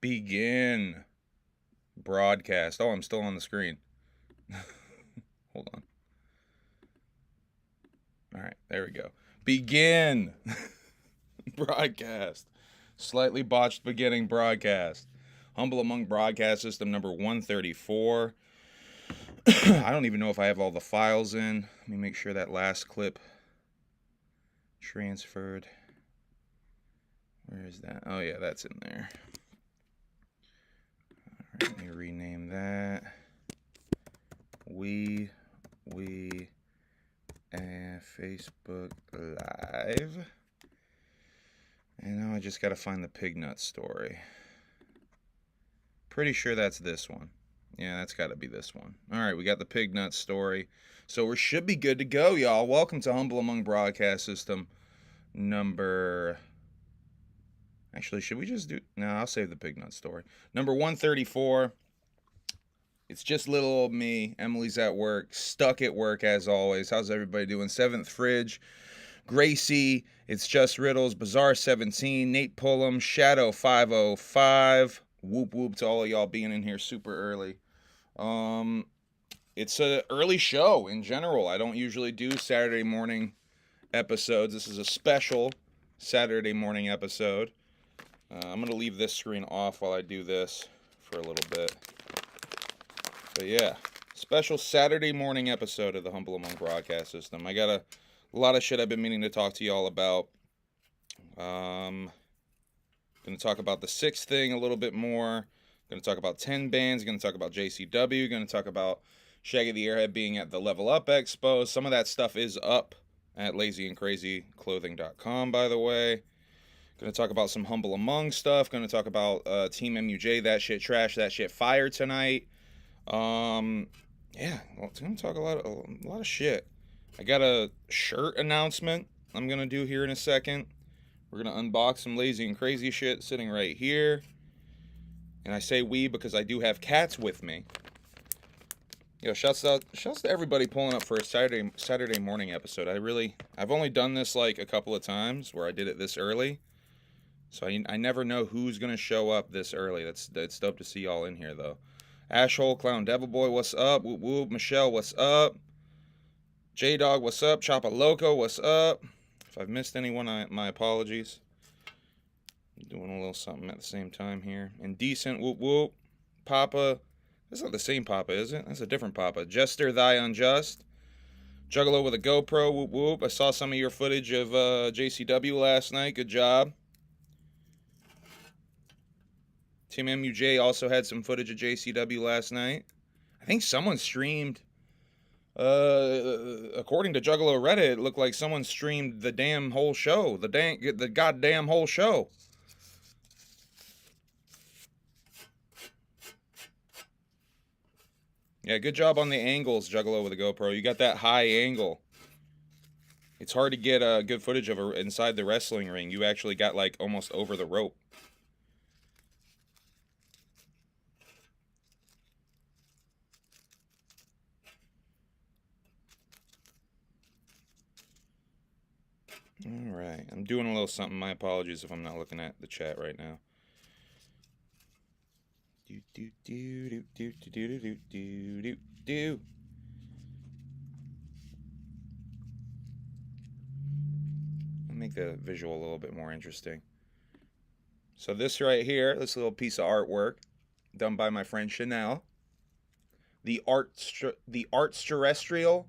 Begin broadcast. Oh, I'm still on the screen. Hold on. All right, there we go. Begin broadcast. Slightly botched beginning broadcast. Humble Among broadcast system number 134. I don't even know if I have all the files in. Let me make sure that last clip transferred. Where is that? Oh yeah, that's in there. All right, let me rename that. Facebook Live. And now I just got to find the pig nut story. Pretty sure that's this one. Yeah, that's got to be this one. All right, we got the pig nut story. So we should be good to go, y'all. Welcome to Humble Among broadcast system number... Actually, should we just do... No, I'll save the pig nut story. Number 134. It's just little old me. Emily's at work. Stuck at work as always. How's everybody doing? Seventh Fridge. Gracie. It's Just Riddles. Bizarre 17. Nate Pullum. Shadow 505. Whoop whoop to all of y'all being in here super early. It's an early show in general. I don't usually do Saturday morning episodes. This is a special Saturday morning episode. I'm going to leave this screen off while I do this for a little bit. But yeah, special Saturday morning episode of the Humble Among broadcast system. I got a lot of shit I've been meaning to talk to y'all about. Going to talk about the sixth thing a little bit more. Going to talk about 10 bands. Going to talk about JCW. Going to talk about Shaggy the Airhead being at the Level Up Expo. Some of that stuff is up at lazyandcrazyclothing.com, by the way. Going to talk about some Humble Among stuff. Going to talk about Team MUJ, that shit trash, that shit fire tonight. Yeah, well, it's going to talk a lot of shit. I got a shirt announcement I'm going to do here in a second. We're going to unbox some lazy and crazy shit sitting right here. And I say we because I do have cats with me. Yo, shouts to everybody pulling up for a Saturday morning episode. I've only done this like a couple of times where I did it this early. So I never know who's going to show up this early. That's dope to see y'all in here though. Ashhole, Clown Devil Boy, what's up? Whoop whoop. Michelle, what's up? J-Dog, what's up? Choppa Loco, what's up? If I've missed anyone, my apologies. I'm doing a little something at the same time here. Indecent, whoop whoop. Papa, that's not the same Papa, is it? That's a different Papa. Jester, Thy Unjust. Juggalo with a GoPro, whoop whoop. I saw some of your footage of JCW last night. Good job. Team MUJ also had some footage of JCW last night. I think someone streamed, according to Juggalo Reddit, it looked like someone streamed the damn whole show. The goddamn whole show. Yeah, good job on the angles, Juggalo with a GoPro. You got that high angle. It's hard to get good footage of her inside the wrestling ring. You actually got like almost over the rope. All right, I'm doing a little something. My apologies if I'm not looking at the chat right now. I'll make the visual a little bit more interesting. So this right here, this little piece of artwork done by my friend Chanel. The Arts Terrestrial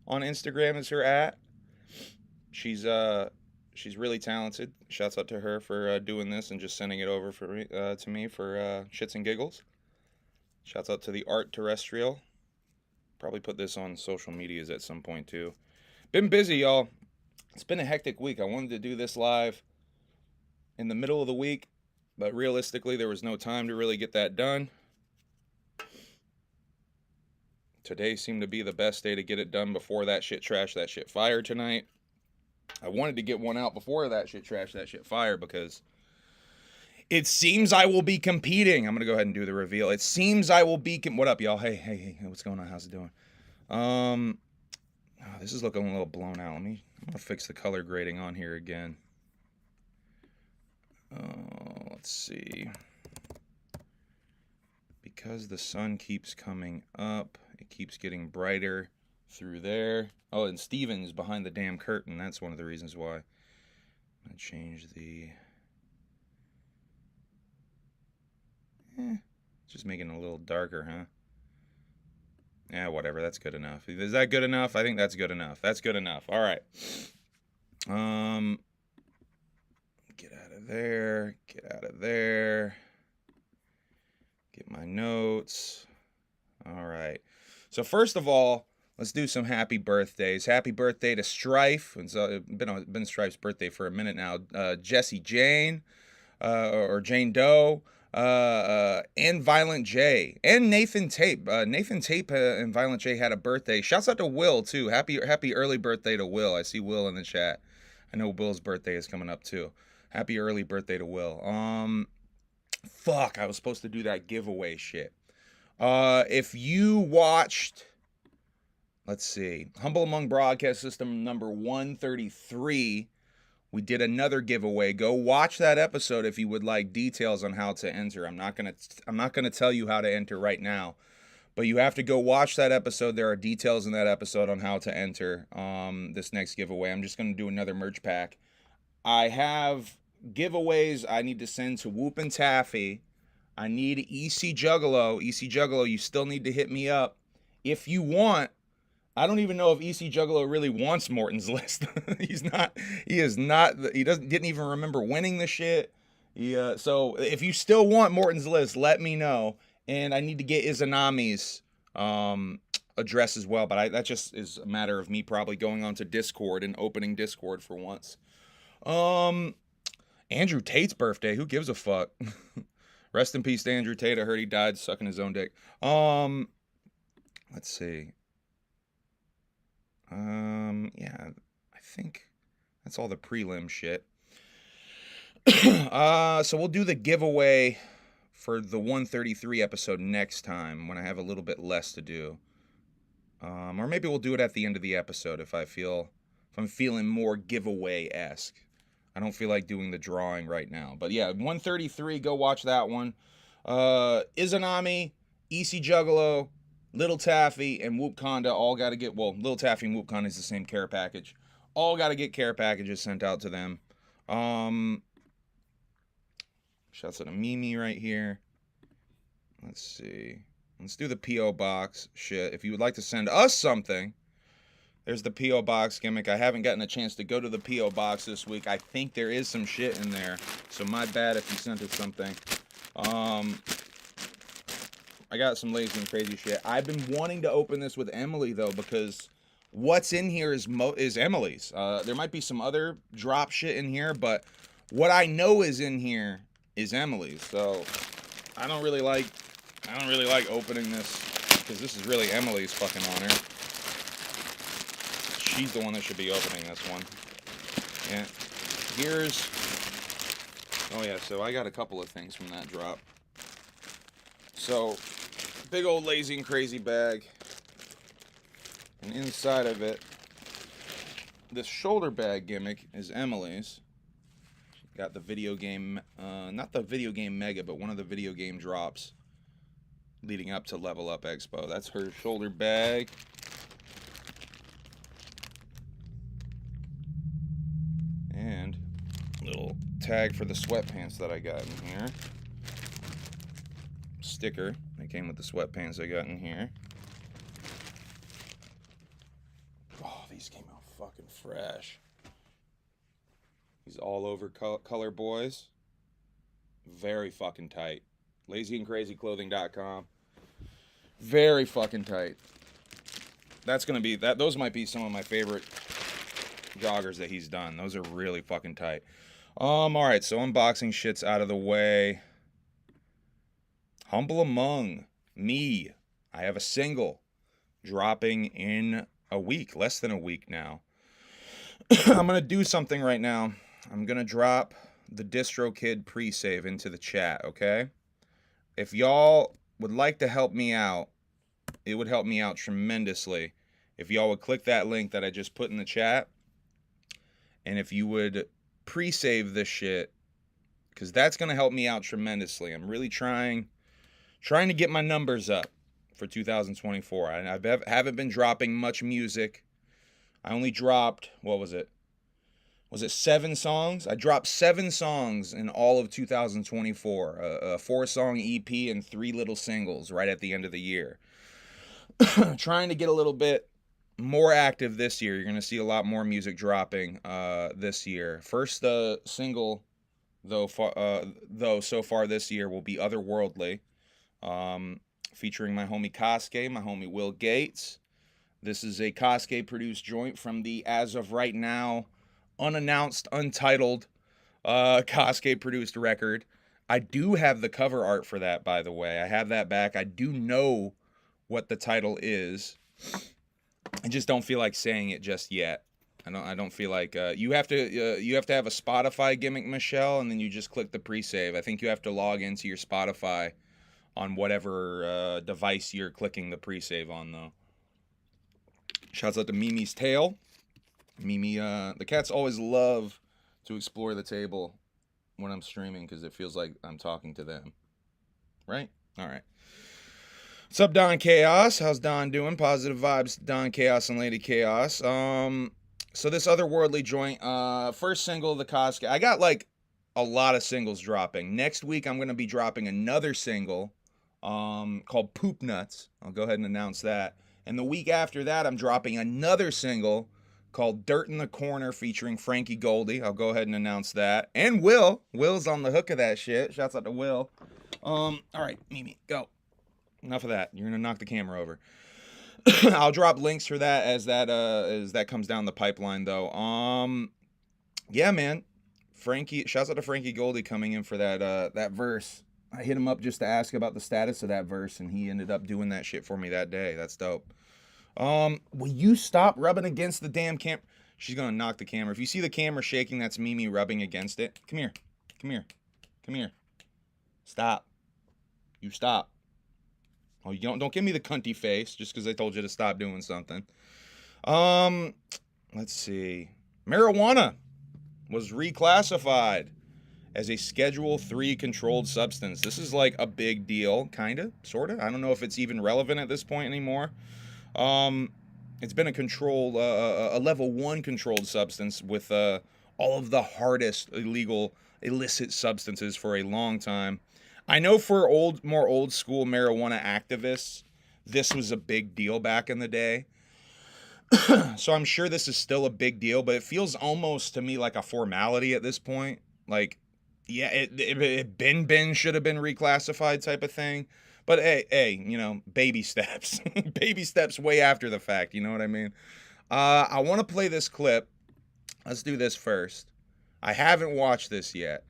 on Instagram is her at. She's really talented. Shouts out to her for doing this and just sending it over for to me for shits and giggles. Shouts out to the Art Terrestrial. Probably put this on social medias at some point too. Been busy, y'all. It's been a hectic week. I wanted to do this live in the middle of the week, but realistically there was no time to really get that done. Today seemed to be the best day to get it done before that shit trash, that shit fire tonight. I wanted to get one out before that shit trash, that shit fire, because it seems I will be competing. I'm going to go ahead and do the reveal. It seems I will be... What up, y'all? Hey, what's going on? How's it doing? This is looking a little blown out. I'm going to fix the color grading on here again. Let's see. because the sun keeps coming up, it keeps getting brighter through there. Oh, and Steven's behind the damn curtain. That's one of the reasons why. I'm going to change the... just making it a little darker, huh? Yeah, whatever. That's good enough. Is that good enough? I think that's good enough. That's good enough. All right. Get out of there. Get out of there. Get my notes. All right. So first of all, let's do some happy birthdays. Happy birthday to Strife. It's been Strife's birthday for a minute now. Jesse Jane, or Jane Doe. And Violent J and Nathan Tape. Nathan Tape and Violent J had a birthday. Shouts out to Will too. Happy early birthday to Will. I see Will in the chat. I know Will's birthday is coming up too. Happy early birthday to Will. Fuck, I was supposed to do that giveaway shit. If you watched, let's see, Humble Among Broadcast System number 133. We did another giveaway. Go watch that episode if you would like details on how to enter. I'm not gonna tell you how to enter right now, but you have to go watch that episode. There are details in that episode on how to enter this next giveaway. I'm just gonna do another merch pack. I have giveaways I need to send to Whoop and Taffy. I need EC Juggalo. EC Juggalo, you still need to hit me up if you want. I don't even know if EC Juggalo really wants Morton's list. He didn't even remember winning the shit. So if you still want Morton's list, let me know. And I need to get Izanami's address as well. But that just is a matter of me probably going onto Discord and opening Discord for once. Andrew Tate's birthday. Who gives a fuck? Rest in peace to Andrew Tate. I heard he died sucking his own dick. Let's see. Yeah, I think that's all the prelim shit. So we'll do the giveaway for the 133 episode next time when I have a little bit less to do. Or maybe we'll do it at the end of the episode if I'm feeling more giveaway-esque. I don't feel like doing the drawing right now. But yeah, 133, go watch that one. Izanami, EC Juggalo, Little Taffy, and Whoop Conda all got to get, well, Little Taffy and Whoop Conda is the same care package. All got to get care packages sent out to them. Shouts out to Mimi right here. Let's see. Let's do the P.O. Box shit. If you would like to send us something, there's the P.O. Box gimmick. I haven't gotten a chance to go to the P.O. Box this week. I think there is some shit in there. So my bad if you sent us something. I got some lazy and crazy shit. I've been wanting to open this with Emily, though, because what's in here is Emily's. There might be some other drop shit in here, but what I know is in here is Emily's. So I don't really like opening this because this is really Emily's fucking honor. She's the one that should be opening this one. Yeah. Oh yeah, so I got a couple of things from that drop. So, big old lazy and crazy bag. And inside of it, this shoulder bag gimmick is Emily's. Got the video game, not the video game mega, but one of the video game drops leading up to Level Up Expo. That's her shoulder bag. And a little tag for the sweatpants that I got in here. Sticker that came with the sweatpants I got in here. Oh, these came out fucking fresh. These all over color boys. Very fucking tight. LazyandCrazyClothing.com. Very fucking tight. That's gonna be that. Those might be some of my favorite joggers that he's done. Those are really fucking tight. All right, so unboxing shit's out of the way. Humble Among Me. I have a single dropping in a week, less than a week now. I'm going to do something right now. I'm going to drop the DistroKid pre-save into the chat, okay? If y'all would like to help me out, it would help me out tremendously if y'all would click that link that I just put in the chat. And if you would pre-save this shit, because that's going to help me out tremendously. I'm really trying trying to get my numbers up for 2024. I haven't been dropping much music. I only dropped, what was it? Was it 7 songs? I dropped 7 songs in all of 2024. A 4-song EP and 3 little singles right at the end of the year. Trying to get a little bit more active this year. You're going to see a lot more music dropping this year. First single, though, so far this year will be Otherworldly, featuring my homie Kasuke, my homie Will Gates. This is a Kasuke-produced joint from the, as of right now, unannounced, untitled Kasuke-produced record. I do have the cover art for that, by the way. I have that back. I do know what the title is. I just don't feel like saying it just yet. I don't feel like you have to have a Spotify gimmick, Michelle, and then you just click the pre-save. I think you have to log into your Spotify on whatever device you're clicking the pre-save on, though. Shouts out to Mimi's Tail. Mimi, the cats always love to explore the table when I'm streaming because it feels like I'm talking to them. Right? All right. What's up, Don Chaos? How's Don doing? Positive vibes, Don Chaos and Lady Chaos. So this Otherworldly joint, first single of the Kasuke. I got like a lot of singles dropping. Next week, I'm going to be dropping another single called Poop Nuts. I'll go ahead and announce that. And the week after that, I'm dropping another single called Dirt in the Corner featuring Frankie Goldie. I'll go ahead and announce that. And Will. Will's on the hook of that shit. Shouts out to Will. All right, Mimi, go. Enough of that. You're going to knock the camera over. I'll drop links for that as that comes down the pipeline, though. Yeah, man. Frankie, shouts out to Frankie Goldie coming in for that verse. I hit him up just to ask about the status of that verse, and he ended up doing that shit for me that day. That's dope. Will you stop rubbing against the damn camera? She's gonna knock the camera. If you see the camera shaking, that's Mimi rubbing against it. Come here. Come here. Come here. Stop. You stop. Oh, you don't give me the cunty face just because I told you to stop doing something. Let's see. Marijuana was reclassified as a Schedule 3 controlled substance. This is like a big deal, kinda, sorta. I don't know if it's even relevant at this point anymore. It's been a controlled, a level 1 controlled substance with all of the hardest illegal, illicit substances for a long time. I know for more old school marijuana activists, this was a big deal back in the day. So I'm sure this is still a big deal, but it feels almost to me like a formality at this point. Like, yeah, it should have been reclassified type of thing. But hey, you know, baby steps. Baby steps way after the fact, you know what I mean? I want to play this clip. Let's do this first. I haven't watched this yet.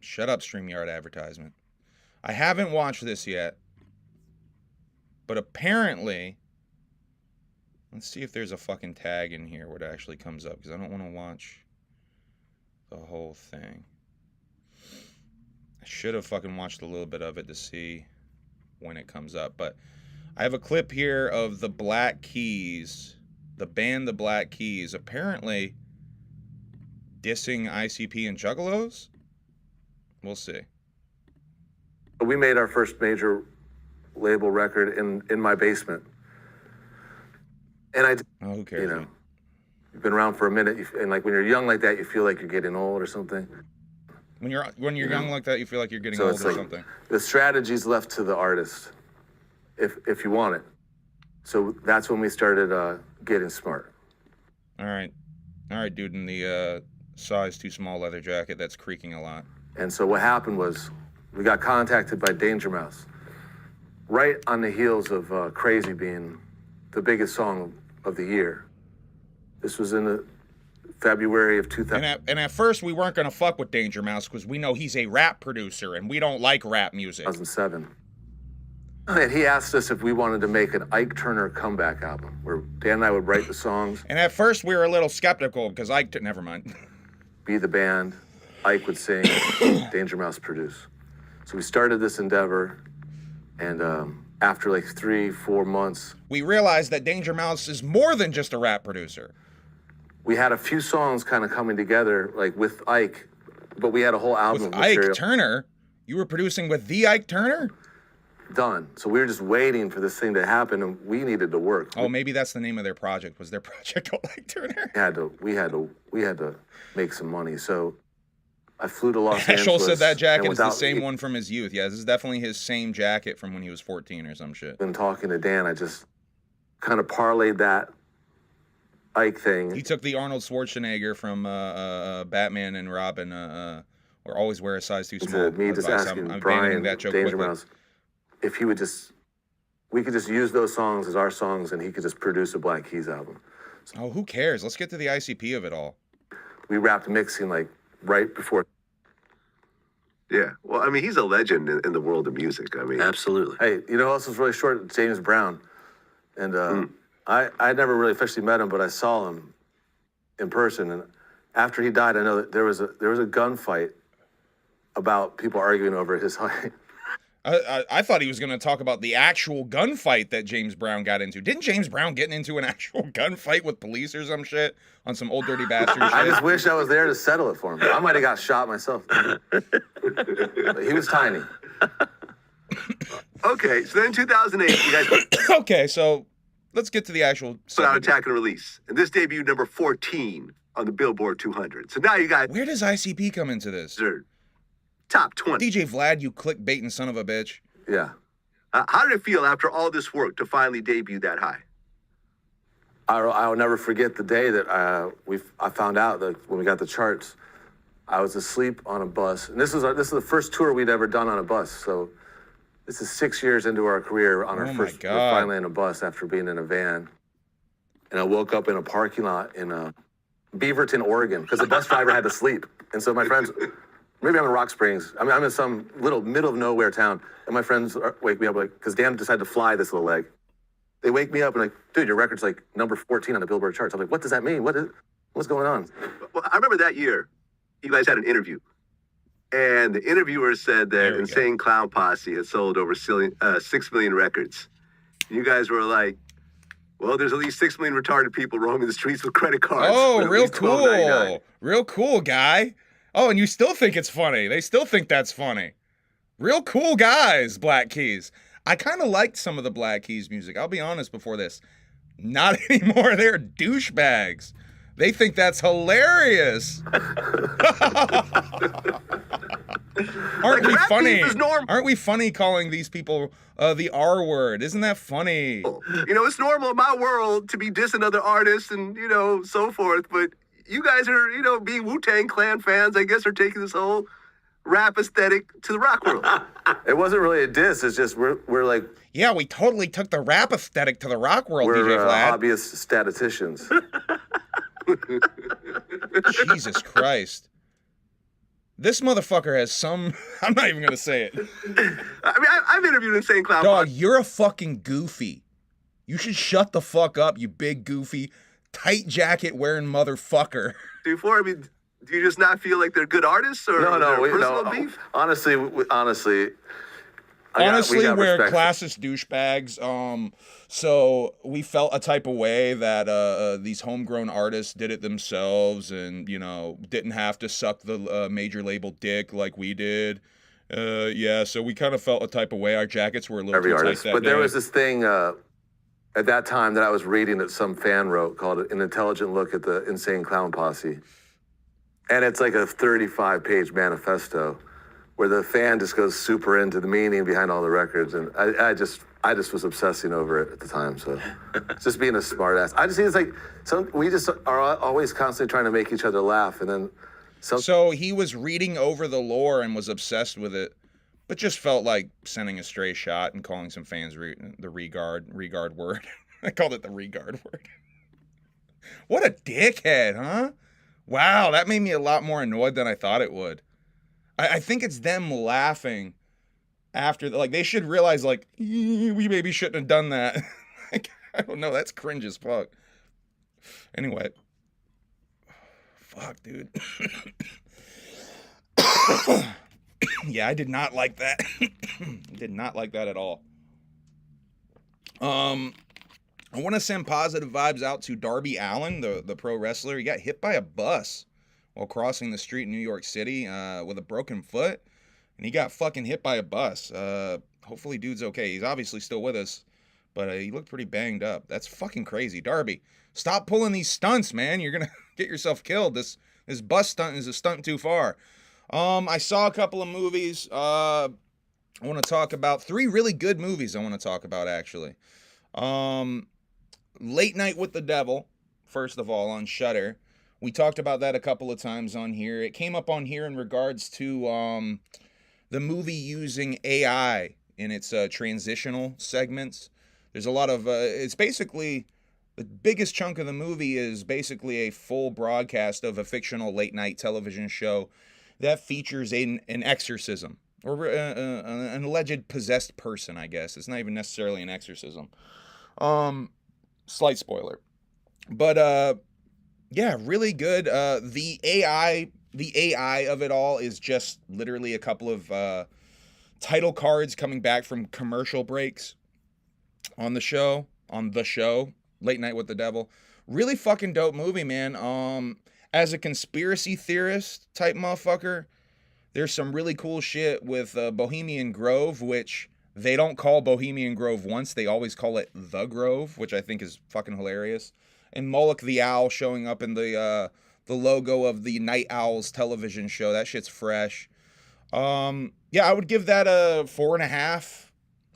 Shut up, StreamYard advertisement. I haven't watched this yet. But apparently, let's see if there's a fucking tag in here where it actually comes up, because I don't want to watch the whole thing. I should have fucking watched a little bit of it to see when it comes up. But I have a clip here of the Black Keys, the band the Black Keys, apparently dissing ICP and Juggalos. We'll see. We made our first major label record in my basement. And who cares? You know, you've been around for a minute, and like when you're young like that, you feel like you're getting old or something. When you're young like that, you feel like you're getting old or something. The strategy's left to the artist, if you want it. So that's when we started getting smart. All right, dude, in the size too small leather jacket that's creaking a lot. And so what happened was we got contacted by Danger Mouse, right on the heels of Crazy being the biggest song of the year. This was in the February of 2000. And at first we weren't gonna fuck with Danger Mouse because we know he's a rap producer and we don't like rap music. 2007. And he asked us if we wanted to make an Ike Turner comeback album where Dan and I would write the songs. And at first we were a little skeptical because Ike, never mind. Be the band, Ike would sing, Danger Mouse produce. So we started this endeavor, and after like 3-4 months, we realized that Danger Mouse is more than just a rap producer. We had a few songs kind of coming together, like with Ike, but we had a whole album with of material. Ike Turner? You were producing with the Ike Turner? Done. So we were just waiting for this thing to happen, and we needed to work. Oh, maybe that's the name of their project. Was their project called Ike Turner? We had to make some money. So I flew to Los Angeles. Heschel said that jacket is the same one from his youth. Yeah, this is definitely his same jacket from when he was 14 or some shit. Been talking to Dan, I just kind of parlayed that Ike thing. He took the Arnold Schwarzenegger from Batman and Robin, or always wear a size too small. Me just asking I'm Brian, that joke Danger quickly. Mouse, if he would we could just use those songs as our songs, and he could just produce a Black Keys album. Oh, who cares? Let's get to the ICP of it all. We wrapped mixing like right before. Yeah, well, I mean, he's a legend in the world of music. I mean, Absolutely. Hey, you know who else was really short? James Brown. And I never really officially met him, but I saw him in person. And after he died, I know that there was a gunfight about people arguing over his height. I thought he was going to talk about the actual gunfight that James Brown got into. Didn't James Brown get into an actual gunfight with police or some shit on some old dirty bastard shit? I just wish I was there to settle it for him. I might have got shot myself. But he was tiny. okay, so then in 2008, you guys Okay, so let's get to the actual put out subject. Attack and Release. And this debuted number 14 on the Billboard 200. So now you guys Where does ICP come into this? are top 20. DJ Vlad, you clickbaiting son of a bitch. Yeah. How did it feel after all this work to finally debut that high? I'll never forget the day that I found out that when we got the charts, I was asleep on a bus. And this is the first tour we'd ever done on a bus. So this is 6 years into our career on our Oh my first, we're God. finally in a bus after being in a van. And I woke up in a parking lot in Beaverton, Oregon, because the bus driver had to sleep. And so my friends, maybe I'm in Rock Springs. I mean, I'm in some little middle of nowhere town. And my friends wake me up because Dan decided to fly this little leg. They wake me up and like, dude, your record's like number 14 on the Billboard charts. I'm like, what does that mean? What's going on? Well, I remember that year, you guys had an interview. And the interviewer said There that we Insane Clown Posse had sold over 6 million records. You guys were like, well, there's at least 6 million retarded people roaming the streets with credit cards. Oh, with at real least $12.99. cool. Real cool, guy. Oh, and you still think it's funny. They still think that's funny. Real cool guys, Black Keys. I kind of liked some of the Black Keys music. I'll be honest before this. Not anymore. They're douchebags. They think that's hilarious. Aren't we rap funny? beef is normal. Aren't we funny calling these people the R word? Isn't that funny? You know, it's normal in my world to be dissing other artists and, you know, so forth. But you guys are, you know, being Wu-Tang Clan fans, I guess, are taking this whole rap aesthetic to the rock world. It wasn't really a diss. It's just we're like Yeah, we totally took the rap aesthetic to the rock world, we're DJ Vlad. hobbyist statisticians. Jesus Christ. This motherfucker has some... I'm not even going to say it. I mean, I've interviewed Insane Clown Dog, Posse. you're a fucking goofy. You should shut the fuck up, you big goofy, tight jacket wearing motherfucker. Before, I mean, do you just not feel like they're good artists or personal beef? Honestly, Honestly, we got we're respect. classist douchebags. So we felt a type of way that these homegrown artists did it themselves and, you know, didn't have to suck the major label dick like we did. Yeah, so we kind of felt a type of way. Our jackets were a little Every too artist, tight that but there day. was this thing at that time that I was reading that some fan wrote called "An Intelligent Look at the Insane Clown Posse," and it's like a 35-page manifesto where the fan just goes super into the meaning behind all the records, and I just was obsessing over it at the time. So just being a smart ass. I just think it's like we just are always constantly trying to make each other laugh, and then So he was reading over the lore and was obsessed with it, but just felt like sending a stray shot and calling some fans the regard word. I called it the regard word. What a dickhead, huh? Wow, that made me a lot more annoyed than I thought it would. I think it's them laughing after, like, they should realize, like, we maybe shouldn't have done that. Like, I don't know, that's cringe as fuck. Anyway. Fuck, dude. Yeah, I did not like that. Did not like that at all. I want to send positive vibes out to Darby Allin, the pro wrestler. He got hit by a bus while crossing the street in New York City with a broken foot. and he got fucking hit by a bus. Hopefully dude's okay. He's obviously still with us, but he looked pretty banged up. That's fucking crazy. Darby, stop pulling these stunts, man. You're gonna get yourself killed. This bus stunt is a stunt too far. I saw a couple of movies. I want to talk about 3 really good movies I want to talk about, actually. Late Night with the Devil, first of all, on Shudder. We talked about that a couple of times on here. It came up on here in regards to the movie using AI in its transitional segments. There's a lot of, it's basically, the biggest chunk of the movie is basically a full broadcast of a fictional late night television show that features an exorcism, or an alleged possessed person, I guess. It's not even necessarily an exorcism. Slight spoiler. But, yeah, really good. The AI of it all is just literally a couple of title cards coming back from commercial breaks on the show, Late Night with the Devil. Really fucking dope movie, man. As a conspiracy theorist type motherfucker, there's some really cool shit with Bohemian Grove, which they don't call Bohemian Grove once. They always call it The Grove, which I think is fucking hilarious. And Moloch the Owl showing up in the logo of the Night Owls television show. That shit's fresh. Yeah, I would give that a 4.5.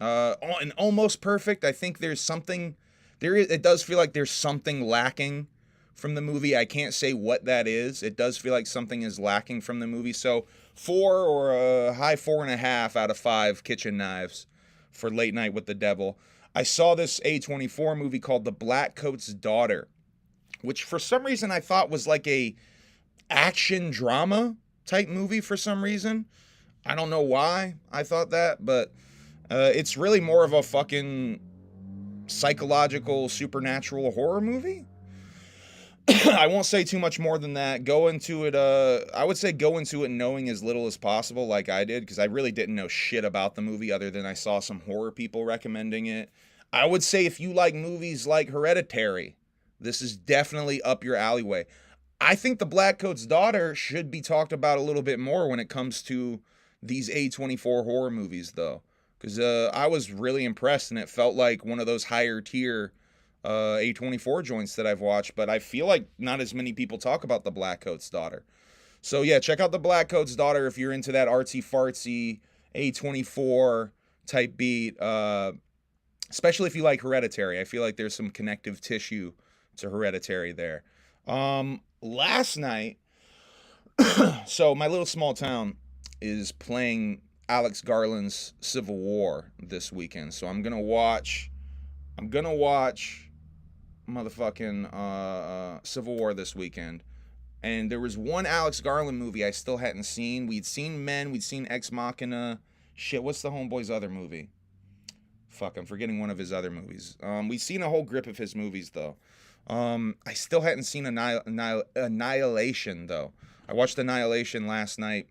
And almost perfect. I think there's something it does feel like there's something lacking from the movie. I can't say what that is. It does feel like something is lacking from the movie. So 4 or a high 4.5 out of 5 kitchen knives for Late Night with the Devil. I saw this A24 movie called The Black Coat's Daughter, which for some reason I thought was like a action drama type movie for some reason. I don't know why I thought that, but it's really more of a fucking psychological, supernatural horror movie. I won't say too much more than that. Go into it, I would say go into it knowing as little as possible, like I did, because I really didn't know shit about the movie other than I saw some horror people recommending it. I would say if you like movies like Hereditary, this is definitely up your alleyway. I think The Black Coat's Daughter should be talked about a little bit more when it comes to these A24 horror movies, though, because I was really impressed, and it felt like one of those higher tier A24 joints that I've watched, but I feel like not as many people talk about The Black Coat's Daughter. So yeah, check out The Black Coat's Daughter if you're into that artsy-fartsy A24 type beat, especially if you like Hereditary. I feel like there's some connective tissue to Hereditary there. Last night, so my little small town is playing Alex Garland's Civil War this weekend, so I'm gonna watch motherfucking Civil War this weekend. And there was one Alex Garland movie I still hadn't seen. We'd seen Men, we'd seen Ex Machina. Shit, what's the homeboy's other movie? Fuck, I'm forgetting one of his other movies. We've seen a whole grip of his movies, though. I still hadn't seen Annihilation, though. I watched Annihilation last night.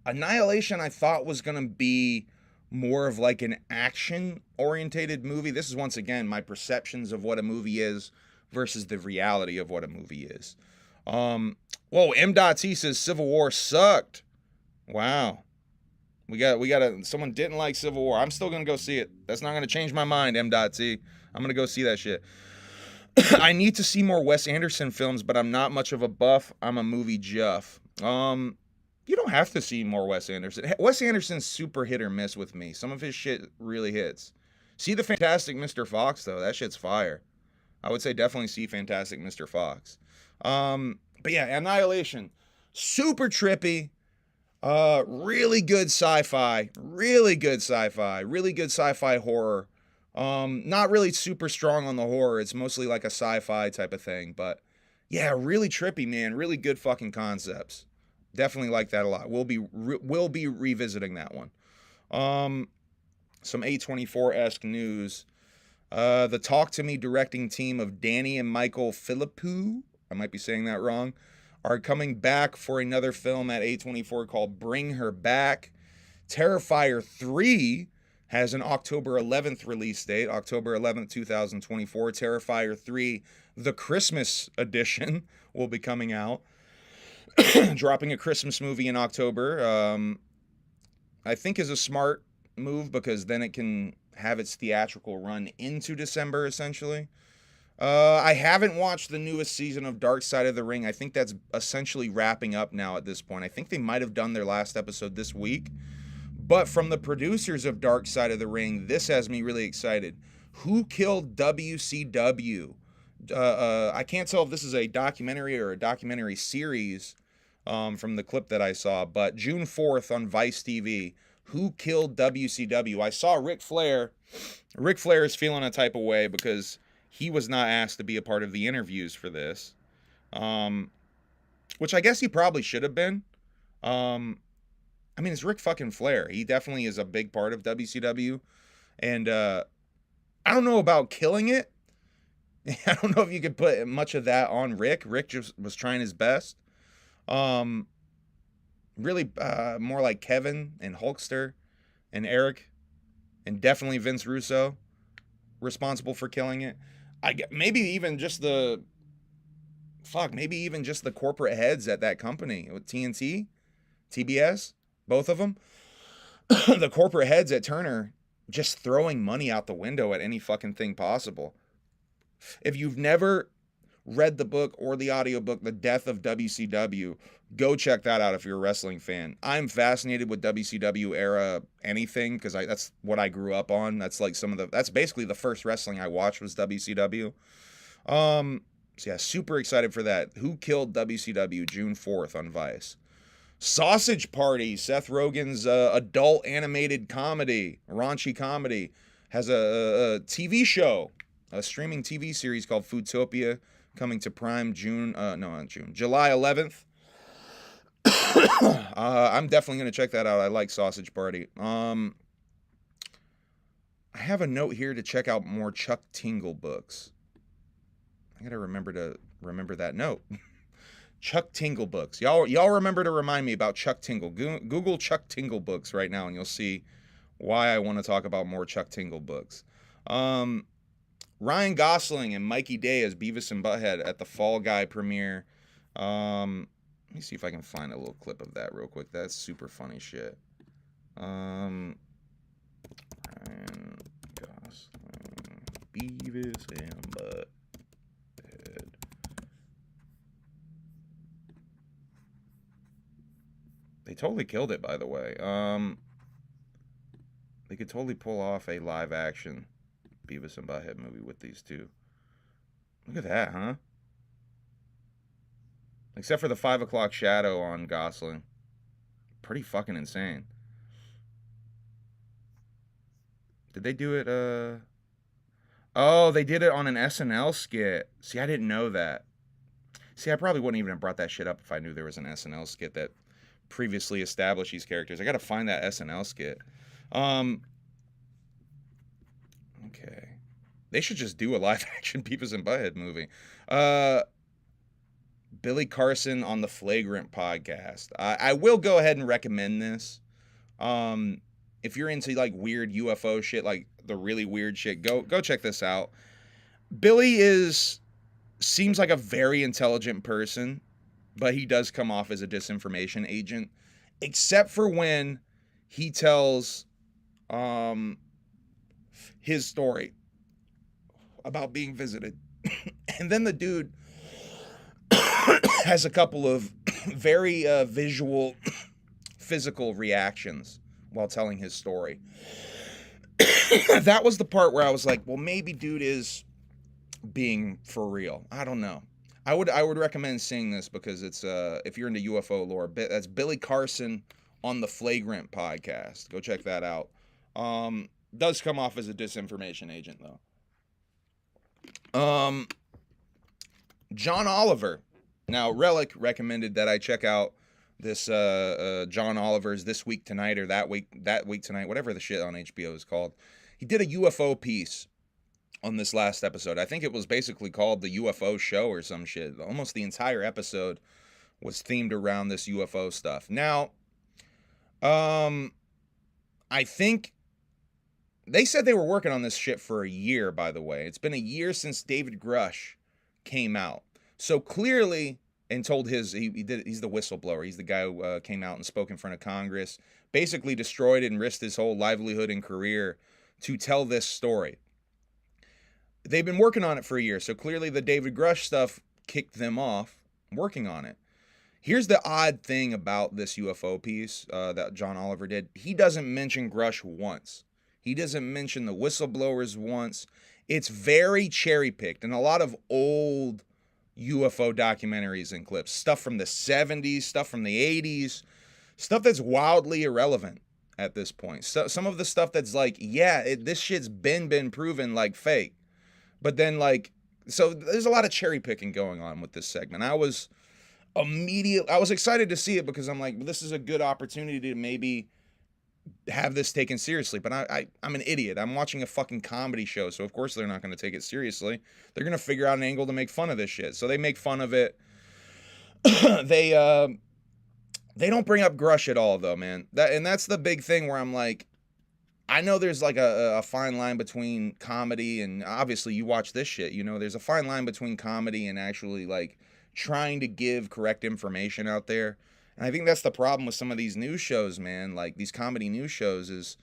Annihilation I thought was going to be more of like an action-orientated movie. This is, once again, my perceptions of what a movie is versus the reality of what a movie is. Whoa, M.T says Civil War sucked. Wow. Someone didn't like Civil War. I'm still going to go see it. That's not going to change my mind, M.T. I'm going to go see that shit. I need to see more Wes Anderson films, but I'm not much of a buff. I'm a movie juff. You don't have to see more Wes Anderson. Wes Anderson's super hit or miss with me. Some of his shit really hits. See The Fantastic Mr. Fox, though. That shit's fire. I would say definitely see Fantastic Mr. Fox. But yeah, Annihilation. Super trippy. Really good sci-fi. Really good sci-fi horror. Not really super strong on the horror. It's mostly like a sci-fi type of thing. But yeah, really trippy, man. Really good fucking concepts. Definitely like that a lot. We'll be revisiting that one. Some A24-esque news. The Talk to Me directing team of Danny and Michael Philippou, I might be saying that wrong, are coming back for another film at A24 called Bring Her Back. Terrifier 3 has an October 11th release date, October 11th, 2024. Terrifier 3, the Christmas edition, will be coming out. Dropping a Christmas movie in October. I think is a smart move, because then it can have its theatrical run into December, essentially. I haven't watched the newest season of Dark Side of the Ring. I think that's essentially wrapping up now at this point. I think they might have done their last episode this week. But from the producers of Dark Side of the Ring, this has me really excited. Who Killed WCW? I can't tell if this is a documentary or a documentary series from the clip that I saw, but June 4th on Vice TV. Who Killed WCW? I saw Ric Flair. Ric Flair is feeling a type of way because he was not asked to be a part of the interviews for this, which I guess he probably should have been. I mean, it's Ric fucking Flair. He definitely is a big part of WCW, and I don't know about killing it. I don't know if you could put much of that on Rick. Rick just was trying his best. Really more like Kevin and Hulkster and Eric and definitely Vince Russo responsible for killing it. Maybe even just the corporate heads at that company with TNT, TBS, both of them. The corporate heads at Turner just throwing money out the window at any fucking thing possible. If you've never read the book or the audiobook, The Death of WCW, go check that out if you're a wrestling fan. I'm fascinated with WCW era anything, because that's what I grew up on. That's like that's basically the first wrestling I watched was WCW. So yeah, super excited for that. Who Killed WCW? June 4th on Vice. Sausage Party, Seth Rogen's adult animated comedy, raunchy comedy, has a TV show, a streaming TV series called Foodtopia, coming to Prime July 11th. I'm definitely going to check that out. I like Sausage Party. I have a note here to check out more Chuck Tingle books. I got to remember that note. Chuck Tingle books. Y'all remember to remind me about Chuck Tingle. Google Chuck Tingle books right now, and you'll see why I want to talk about more Chuck Tingle books. Ryan Gosling and Mikey Day as Beavis and Butthead at the Fall Guy premiere. Let me see if I can find a little clip of that real quick. That's super funny shit. Ryan Gosling, Beavis and Butthead. They totally killed it, by the way. They could totally pull off a live action Beavis and Butthead movie with these two. Look at that, huh? Except for the 5 o'clock shadow on Gosling. Pretty fucking insane. Did they do it, Oh, they did it on an SNL skit. See, I didn't know that. See, I probably wouldn't even have brought that shit up if I knew there was an SNL skit that previously established these characters. I gotta find that SNL skit. Okay. They should just do a live-action Beavis and Butthead movie. Billy Carson on the Flagrant podcast. I will go ahead and recommend this. If you're into like weird UFO shit, like the really weird shit, go check this out. Billy seems like a very intelligent person, but he does come off as a disinformation agent, except for when he tells his story about being visited. And then the dude has a couple of very visual, physical reactions while telling his story. That was the part where I was like, well, maybe dude is being for real. I don't know. I would recommend seeing this because it's if you're into UFO lore, that's Billy Carson on the Flagrant podcast. Go check that out. Does come off as a disinformation agent though. John Oliver. Now Relic recommended that I check out this John Oliver's This Week Tonight or That Week Tonight, whatever the shit on HBO is called. He did a UFO piece on this last episode. I think it was basically called the UFO show or some shit. Almost the entire episode was themed around this UFO stuff. Now, I think they said they were working on this shit for a year, by the way. It's been a year since David Grush came out. So clearly and told he's the whistleblower. He's the guy who came out and spoke in front of Congress, basically destroyed and risked his whole livelihood and career to tell this story. They've been working on it for a year, so clearly the David Grush stuff kicked them off working on it. Here's the odd thing about this UFO piece that John Oliver did. He doesn't mention Grush once. He doesn't mention the whistleblowers once. It's very cherry-picked, and a lot of old UFO documentaries and clips. Stuff from the 70s, stuff from the 80s, stuff that's wildly irrelevant at this point. So, some of the stuff that's like, yeah, this shit's been proven like fake. But then like, so there's a lot of cherry picking going on with this segment. I was excited to see it because I'm like, this is a good opportunity to maybe have this taken seriously. But I'm an idiot. I'm watching a fucking comedy show, so of course they're not going to take it seriously. They're going to figure out an angle to make fun of this shit. So they make fun of it. They don't bring up Grush at all though, man. That's the big thing where I'm like, I know there's like a fine line between comedy and obviously you watch this shit, you know, there's a fine line between comedy and actually like trying to give correct information out there. And I think that's the problem with some of these news shows, man. Like these comedy news shows is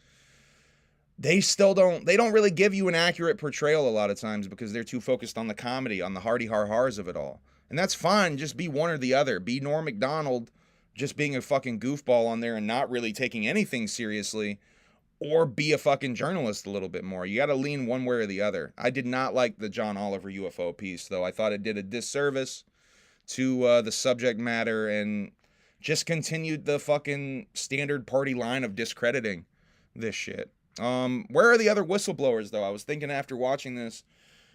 they don't really give you an accurate portrayal a lot of times because they're too focused on the comedy, on the hardy har-hars of it all. And that's fine. Just be one or the other. Be Norm Macdonald just being a fucking goofball on there and not really taking anything seriously, or be a fucking journalist a little bit more. You got to lean one way or the other. I did not like the John Oliver UFO piece, though. I thought it did a disservice to the subject matter and just continued the fucking standard party line of discrediting this shit. Where are the other whistleblowers, though? I was thinking after watching this,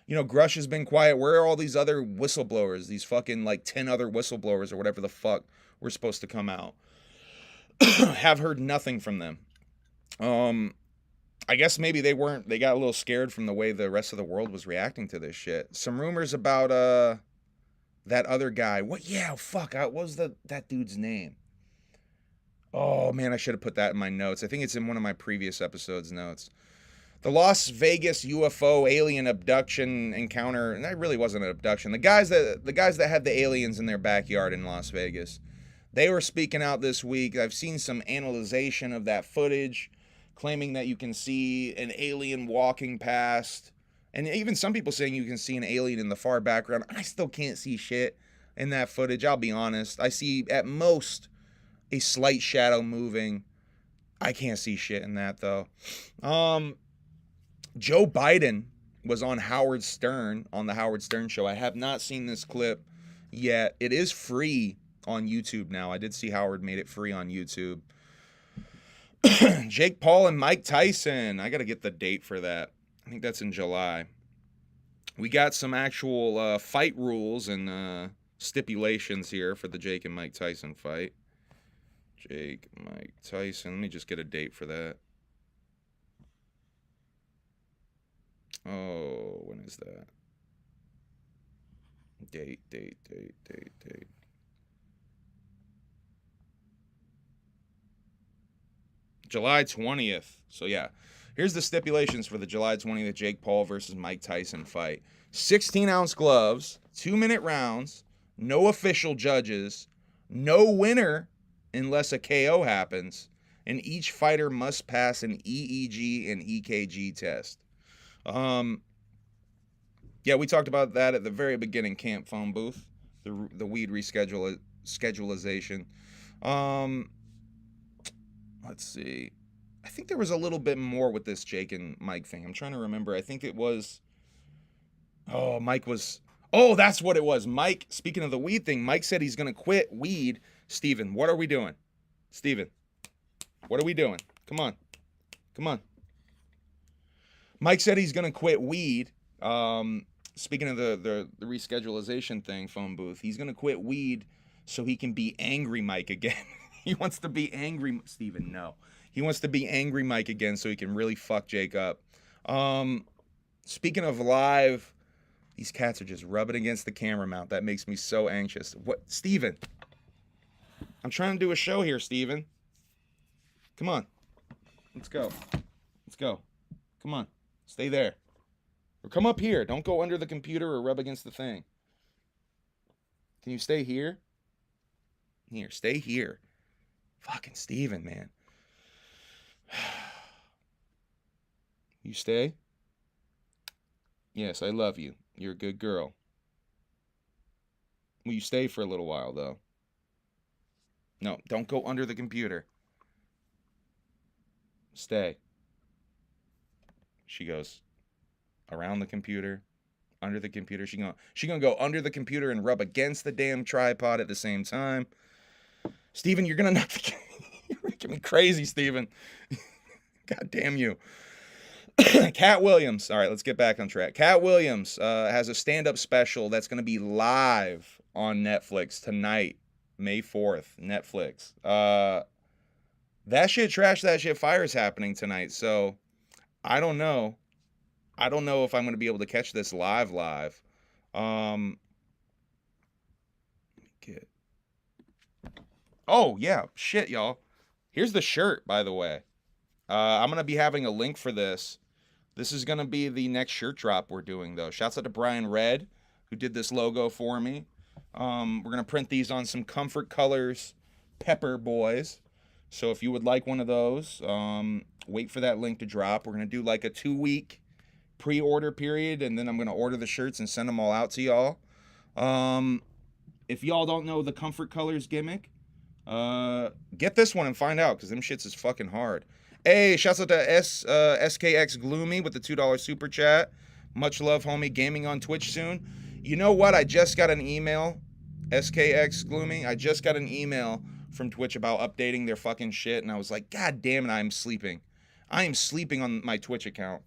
you know, Grush has been quiet. Where are all these other whistleblowers? These fucking, like, 10 other whistleblowers or whatever the fuck were supposed to come out. Have heard nothing from them. I guess maybe they got a little scared from the way the rest of the world was reacting to this shit. Some rumors about, that other guy. What was that dude's name? Oh man, I should have put that in my notes. I think it's in one of my previous episodes notes. The Las Vegas UFO alien abduction encounter, and that really wasn't an abduction. The guys that had the aliens in their backyard in Las Vegas, they were speaking out this week. I've seen some analyzation of that footage, claiming that you can see an alien walking past, and even some people saying you can see an alien in the far background. I still can't see shit in that footage, I'll be honest. I see at most a slight shadow moving. I can't see shit in that though. Joe Biden was on Howard Stern, on the Howard Stern show. I have not seen this clip yet. It is free on YouTube now. I did see Howard made it free on YouTube. Jake Paul and Mike Tyson. I got to get the date for that. I think that's in July. We got some actual fight rules and stipulations here for the Jake and Mike Tyson fight. Jake, Mike Tyson. Let me just get a date for that. Oh, when is that? Date. July 20th. So yeah, here's the stipulations for the July 20th Jake Paul versus Mike Tyson fight. 16-ounce gloves, 2-minute rounds, no official judges, no winner unless a KO happens, and each fighter must pass an EEG and EKG test. Yeah, we talked about that at the very beginning, Camp Phone Booth, the weed schedulization. Let's see. I think there was a little bit more with this Jake and Mike thing. I'm trying to remember. I think it was... Oh, that's what it was. Mike, speaking of the weed thing, Mike said he's going to quit weed. Steven, what are we doing? Steven, what are we doing? Come on. Mike said he's going to quit weed. Speaking of the reschedulization thing, Phone Booth, he's going to quit weed so he can be angry Mike again. He wants to be angry, Steven, no. He wants to be angry Mike again so he can really fuck Jake up. Speaking of live, these cats are just rubbing against the camera mount. That makes me so anxious. What, Steven? I'm trying to do a show here, Steven. Come on. Let's go. Come on. Stay there. Or come up here. Don't go under the computer or rub against the thing. Can you stay here? Here, stay here. Fucking Steven, man. You stay? Yes, I love you. You're a good girl. Will you stay for a little while, though? No, don't go under the computer. Stay. She goes around the computer, under the computer. She gonna go under the computer and rub against the damn tripod at the same time. Steven, you're gonna knock the you're making me crazy, Steven. God damn you. Cat Williams. All right, let's get back on track. Cat Williams has a stand-up special that's gonna be live on Netflix tonight, May 4th. Netflix. That shit trash, that shit fire is happening tonight. So I don't know. I don't know if I'm gonna be able to catch this live. Get. Oh yeah, shit, y'all. Here's the shirt, by the way. I'm gonna be having a link for this. This is gonna be the next shirt drop we're doing, though. Shouts out to Brian Red, who did this logo for me. We're gonna print these on some Comfort Colors Pepper Boys. So if you would like one of those, wait for that link to drop. We're gonna do like a 2-week pre-order period, and then I'm gonna order the shirts and send them all out to y'all. If y'all don't know the Comfort Colors gimmick, get this one and find out, because them shits is fucking hard. Hey, shouts out to SKX Gloomy with the $2 super chat. Much love, homie. Gaming on Twitch soon. You know what? I just got an email, SKX Gloomy. I just got an email from Twitch about updating their fucking shit, and I was like, God damn it, I'm sleeping. I am sleeping on my Twitch account.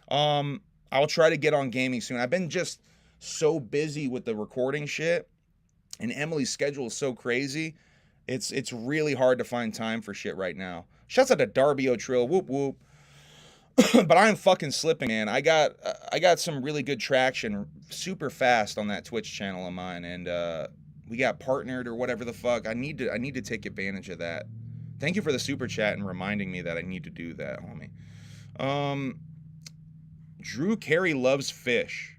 I'll try to get on gaming soon. I've been just so busy with the recording shit, and Emily's schedule is so crazy. It's really hard to find time for shit right now. Shouts out to Darby O'Trill, whoop whoop. But I'm fucking slipping, man. I got some really good traction super fast on that Twitch channel of mine, and we got partnered or whatever the fuck. I need to take advantage of that. Thank you for the super chat and reminding me that I need to do that, homie. Drew Carey loves fish.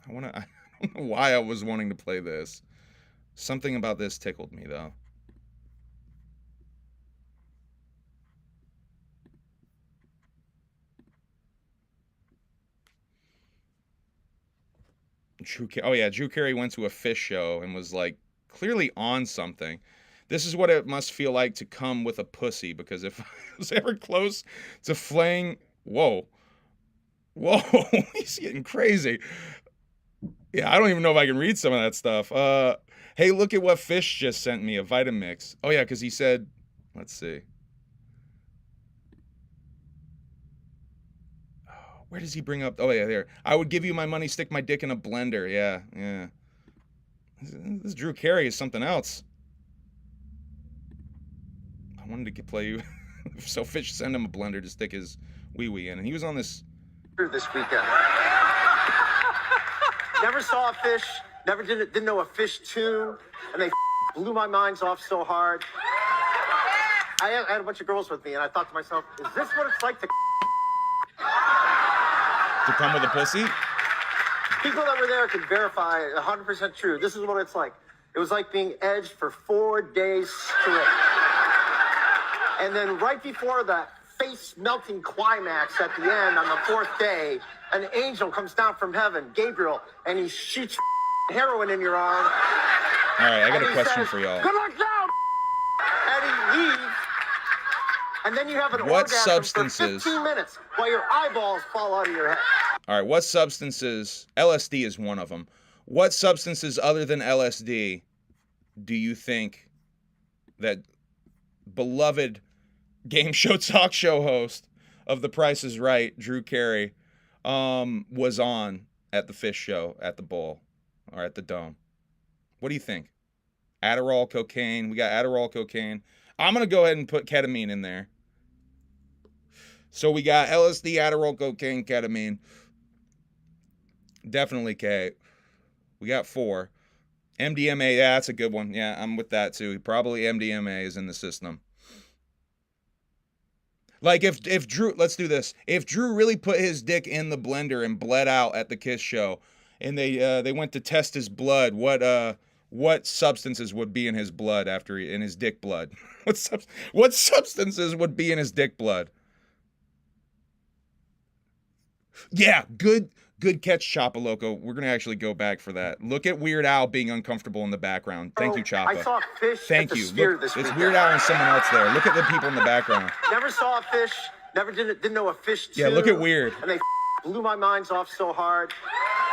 I don't know why I was wanting to play this. Something about this tickled me, though. Drew Carey went to a fish show and was like clearly on something. This is what it must feel like to come with a pussy, because if I was ever close to flaying, whoa, he's getting crazy. Yeah, I don't even know if I can read some of that stuff. Hey, look at what Fish just sent me, a Vitamix. Oh yeah, because he said, let's see. Where does he bring up? Oh yeah, there. I would give you my money, stick my dick in a blender. Yeah. This Drew Carey is something else. I wanted to play you. So Fish sent him a blender to stick his wee-wee in, and he was on this. This weekend. Never saw a fish. Never didn't know a fish tune, and they blew my minds off so hard. I had a bunch of girls with me, and I thought to myself, is this what it's like to come with a pussy? People that were there can verify 100% true. This is what it's like. It was like being edged for 4 days straight. And then right before the face-melting climax at the end on the 4th day, an angel comes down from heaven, Gabriel, and he shoots heroin in your arm. All right, I got a question for y'all. Good luck now! And he leaves. And then you have an what orgasm substances for 15 minutes while your eyeballs fall out of your head. All right, what substances, LSD is one of them. What substances other than LSD do you think that beloved game show talk show host of The Price is Right, Drew Carey, was on at the fish show at the bowl or at the dome? What do you think? Adderall, cocaine. We got Adderall, cocaine. I'm going to go ahead and put ketamine in there. So we got LSD, Adderall, cocaine, ketamine. Definitely K. We got 4. MDMA, yeah, that's a good one. Yeah, I'm with that too. Probably MDMA is in the system. Like if Drew, let's do this. If Drew really put his dick in the blender and bled out at the Kiss show, and they went to test his blood, what what substances would be in his blood in his dick blood. What substances would be in his dick blood? Yeah, good catch, Choppa Loco. We're gonna actually go back for that. Look at Weird Al being uncomfortable in the background. Thank you, Choppa. I saw fish. Thank you. Look, it's Weird Al and someone else there. Look at the people in the background. Never saw a fish. Never didn't know a fish too. Yeah, look at Weird. And they blew my minds off so hard.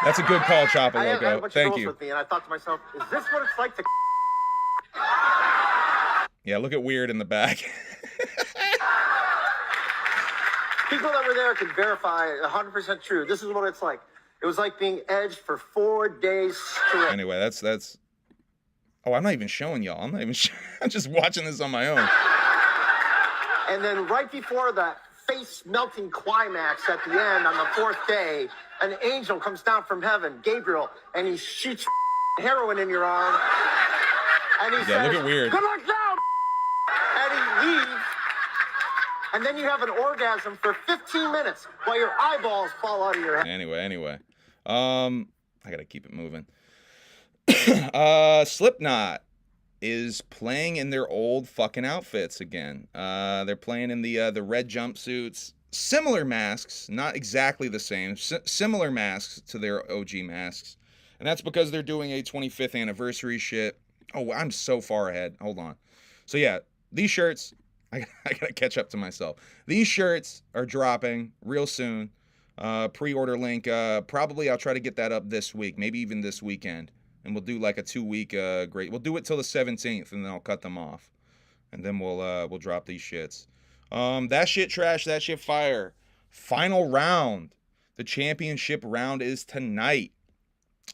That's a good call, Choppa I had a Loco. bunch Thank of girls you. with me, and I thought to myself, is this what it's like to? Yeah, look at Weird in the back. People that were there can verify 100% true. This is what it's like. It was like being edged for 4 days straight. Anyway, that's. Oh, I'm not even showing y'all. I'm not even. I'm just watching this on my own. And then right before that face-melting climax at the end on the 4th day, an angel comes down from heaven, Gabriel, and he shoots heroin in your arm. And he says, look at Weird. Good luck now, and he leaves. And then you have an orgasm for 15 minutes while your eyeballs fall out of your head. Anyway. I gotta keep it moving. Slipknot is playing in their old fucking outfits again. They're playing in the red jumpsuits, similar masks, not exactly the same, similar masks to their OG masks, and that's because they're doing a 25th anniversary shit. Oh, I'm so far ahead. Hold on. So yeah, these shirts. I gotta catch up to myself. These shirts are dropping real soon. Pre-order link. Probably I'll try to get that up this week, maybe even this weekend. And we'll do like a 2-week We'll do it till the 17th, and then I'll cut them off, and then we'll drop these shits. That shit trash. That shit fire. Final round. The championship round is tonight.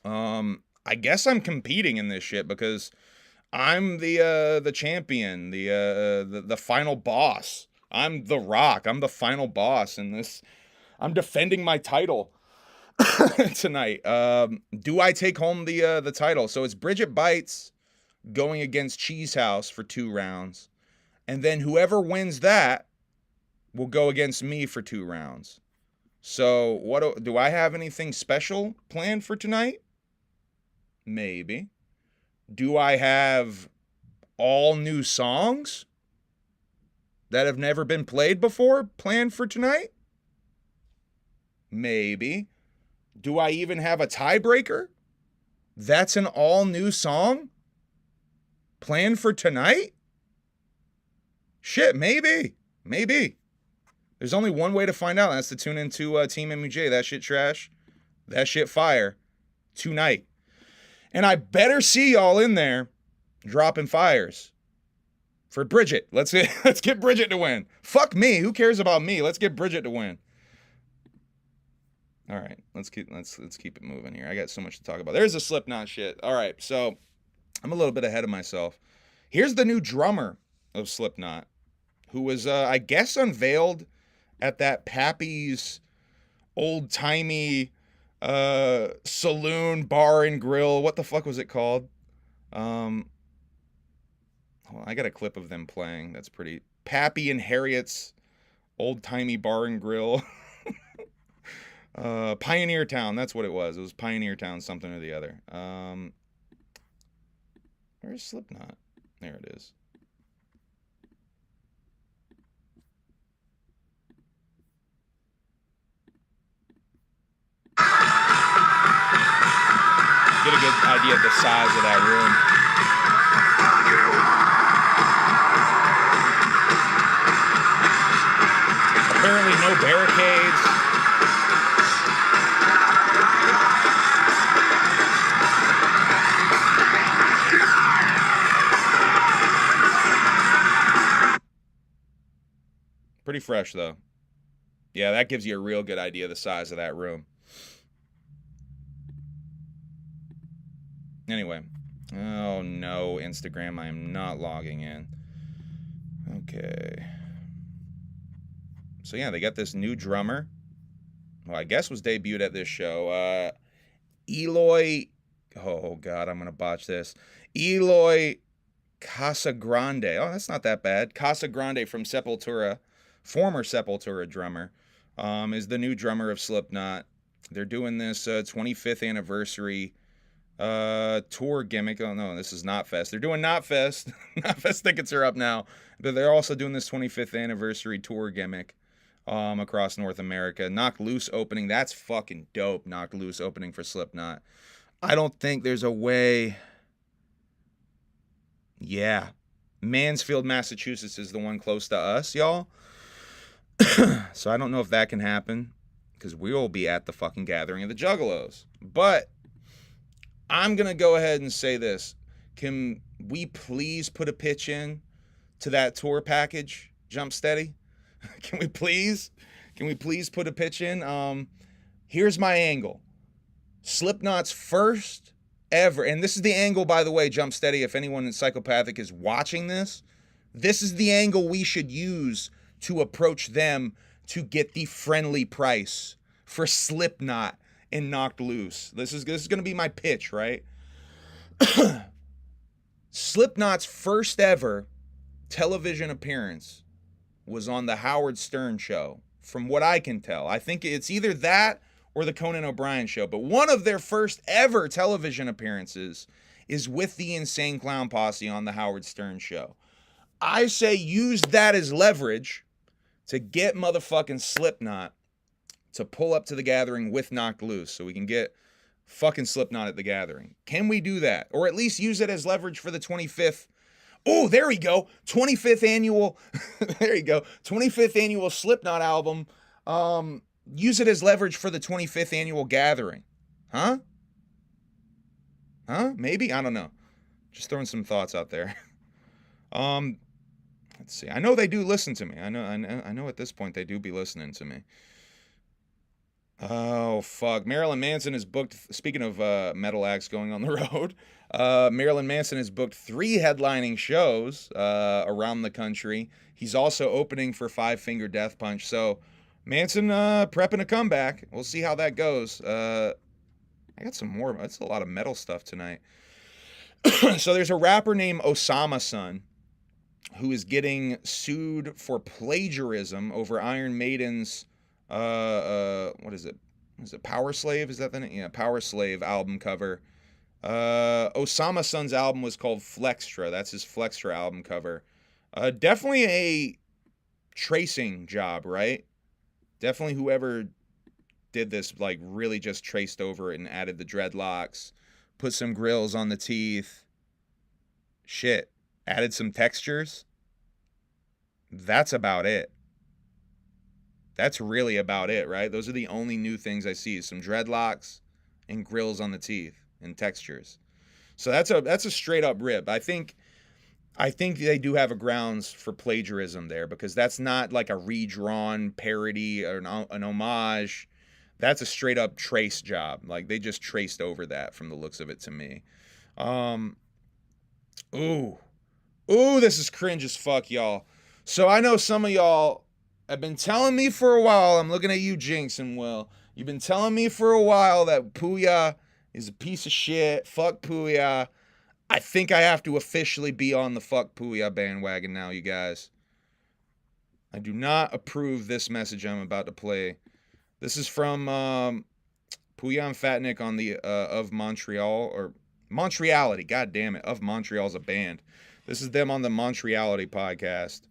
I guess I'm competing in this shit because I'm the champion, the final boss. I'm the Rock. I'm the final boss in this. I'm defending my title tonight. Do I take home the title? So it's Bridget Bites going against Cheese House for 2 rounds, and then whoever wins that will go against me for 2 rounds. So what do I have anything special planned for tonight? Maybe. Do I have all new songs that have never been played before planned for tonight? Maybe. Do I even have a tiebreaker? That's an all new song planned for tonight? Shit, maybe. There's only one way to find out. And that's to tune into Team MUJ. That shit trash. That shit fire. Tonight. And I better see y'all in there dropping fires for Bridget. Let's get Bridget to win. Fuck me. Who cares about me? Let's get Bridget to win. All right, let's keep it moving here. I got so much to talk about. There's the Slipknot shit. All right, so I'm a little bit ahead of myself. Here's the new drummer of Slipknot, who was I guess unveiled at that Pappy's old-timey saloon, bar and grill. What the fuck was it called? Hold on, I got a clip of them playing. That's pretty. Pappy and Harriet's old-timey bar and grill. Pioneer Town, that's what it was. It was Pioneer Town, something or the other. Where's Slipknot? There it is. Get a good idea of the size of that room. Apparently no barricades. Pretty fresh, though. Yeah, that gives you a real good idea of the size of that room. Anyway. Oh, no, Instagram. I am not logging in. Okay. So, yeah, they got this new drummer. Well, I guess was debuted at this show. Eloy... Oh, God, I'm going to botch this. Eloy Casagrande. Oh, that's not that bad. Casagrande from Sepultura. Former Sepultura drummer, is the new drummer of Slipknot. They're doing this 25th anniversary Tour gimmick. Oh no, this is Knotfest. They're doing Knotfest. Knotfest tickets are up now, but they're also doing this 25th anniversary tour gimmick across North America. Knocked Loose opening. That's fucking dope. Knocked Loose opening for Slipknot. I don't think there's a way. Yeah. Mansfield, Massachusetts is the one close to us, y'all. So I don't know if that can happen because we will be at the fucking gathering of the Juggalos. But I'm going to go ahead and say this. Can we please put a pitch in to that tour package, Jump Steady? Can we please put a pitch in? Here's my angle. Slipknot's first ever, and this is the angle, by the way, Jump Steady, if anyone in Psychopathic is watching this, this is the angle we should use to approach them to get the friendly price for Slipknot and Knocked Loose. This is going to be my pitch, right? Slipknot's first ever television appearance was on the Howard Stern show, from what I can tell. I think it's either that or the Conan O'Brien show, but one of their first ever television appearances is with the Insane Clown Posse on the Howard Stern show. I say use that as leverage to get motherfucking Slipknot to pull up to the gathering with Knocked Loose so we can get fucking Slipknot at the gathering. Can we do that? Or at least use it as leverage for the 25th. Oh, there we go. 25th annual. There you go. 25th annual Slipknot album. Use it as leverage for the 25th annual gathering. Huh? Maybe? I don't know. Just throwing some thoughts out there. Let's see. I know they do listen to me. I know at this point they do be listening to me. Oh, fuck. Marilyn Manson is booked, speaking of metal acts going on the road, Marilyn Manson has booked 3 headlining shows around the country. He's also opening for Five Finger Death Punch. So Manson prepping a comeback. We'll see how that goes. I got some more. That's a lot of metal stuff tonight. So there's a rapper named Osama Sun who is getting sued for plagiarism over Iron Maiden's what is it? Is it Power Slave? Is that the name? Yeah, Power Slave album cover. Osama Sun's album was called Flextra. That's his Flextra album cover. Definitely a tracing job, right? Definitely whoever did this, like, really just traced over it and added the dreadlocks, put some grills on the teeth. Shit. Added some textures. That's about it. That's really about it, right? Those are the only new things I see. Some dreadlocks and grills on the teeth and textures. So that's a straight up rip. I think they do have a grounds for plagiarism there, because that's not like a redrawn parody or an homage. That's a straight up trace job. Like, they just traced over that from the looks of it to me. Ooh, this is cringe as fuck, y'all. So I know some of y'all have been telling me for a while, I'm looking at you, Jinx and Will. You've been telling me for a while that Puya is a piece of shit. Fuck Puya. I think I have to officially be on the fuck Puya bandwagon now, you guys. I do not approve this message I'm about to play. This is from Puya and Fatnik on the Of Montreal, or Montreality, god damn it. Of Montreal's a band. This is them on the Montreality podcast.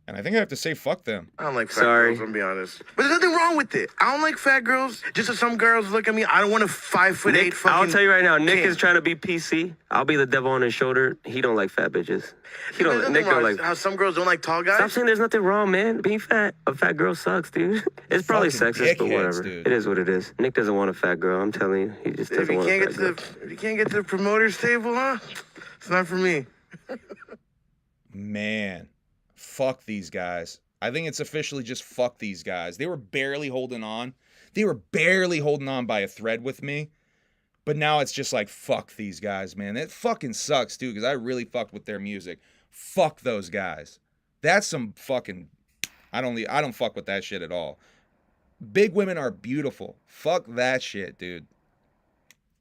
And I think I have to say fuck them. I don't like fat girls, I'm gonna be honest. But there's nothing wrong with it. I don't like fat girls. Just as some girls look at me, I don't want a 5'8" Nick, fucking... I'll tell you right now, Nick kid. is trying to be PC. I'll be the devil on his shoulder. He don't like fat bitches. Nick don't like... How some girls don't like tall guys? Stop saying there's nothing wrong, man. Being fat, a fat girl sucks, dude. It's probably Fucking sexist, but dickheads, whatever. dude. It is what it is. Nick doesn't want a fat girl. I'm telling you, he just If doesn't you want can't a get fat to girl. if you can't get to the promoter's table, huh? It's not for me. Man, fuck these guys. I think it's officially just fuck these guys. They were barely holding on. They were barely holding on by a thread with me. But now it's just like, fuck these guys, man. It fucking sucks, too, because I really fucked with their music. Fuck those guys. That's some fucking... I don't fuck with that shit at all. Big women are beautiful. Fuck that shit, dude.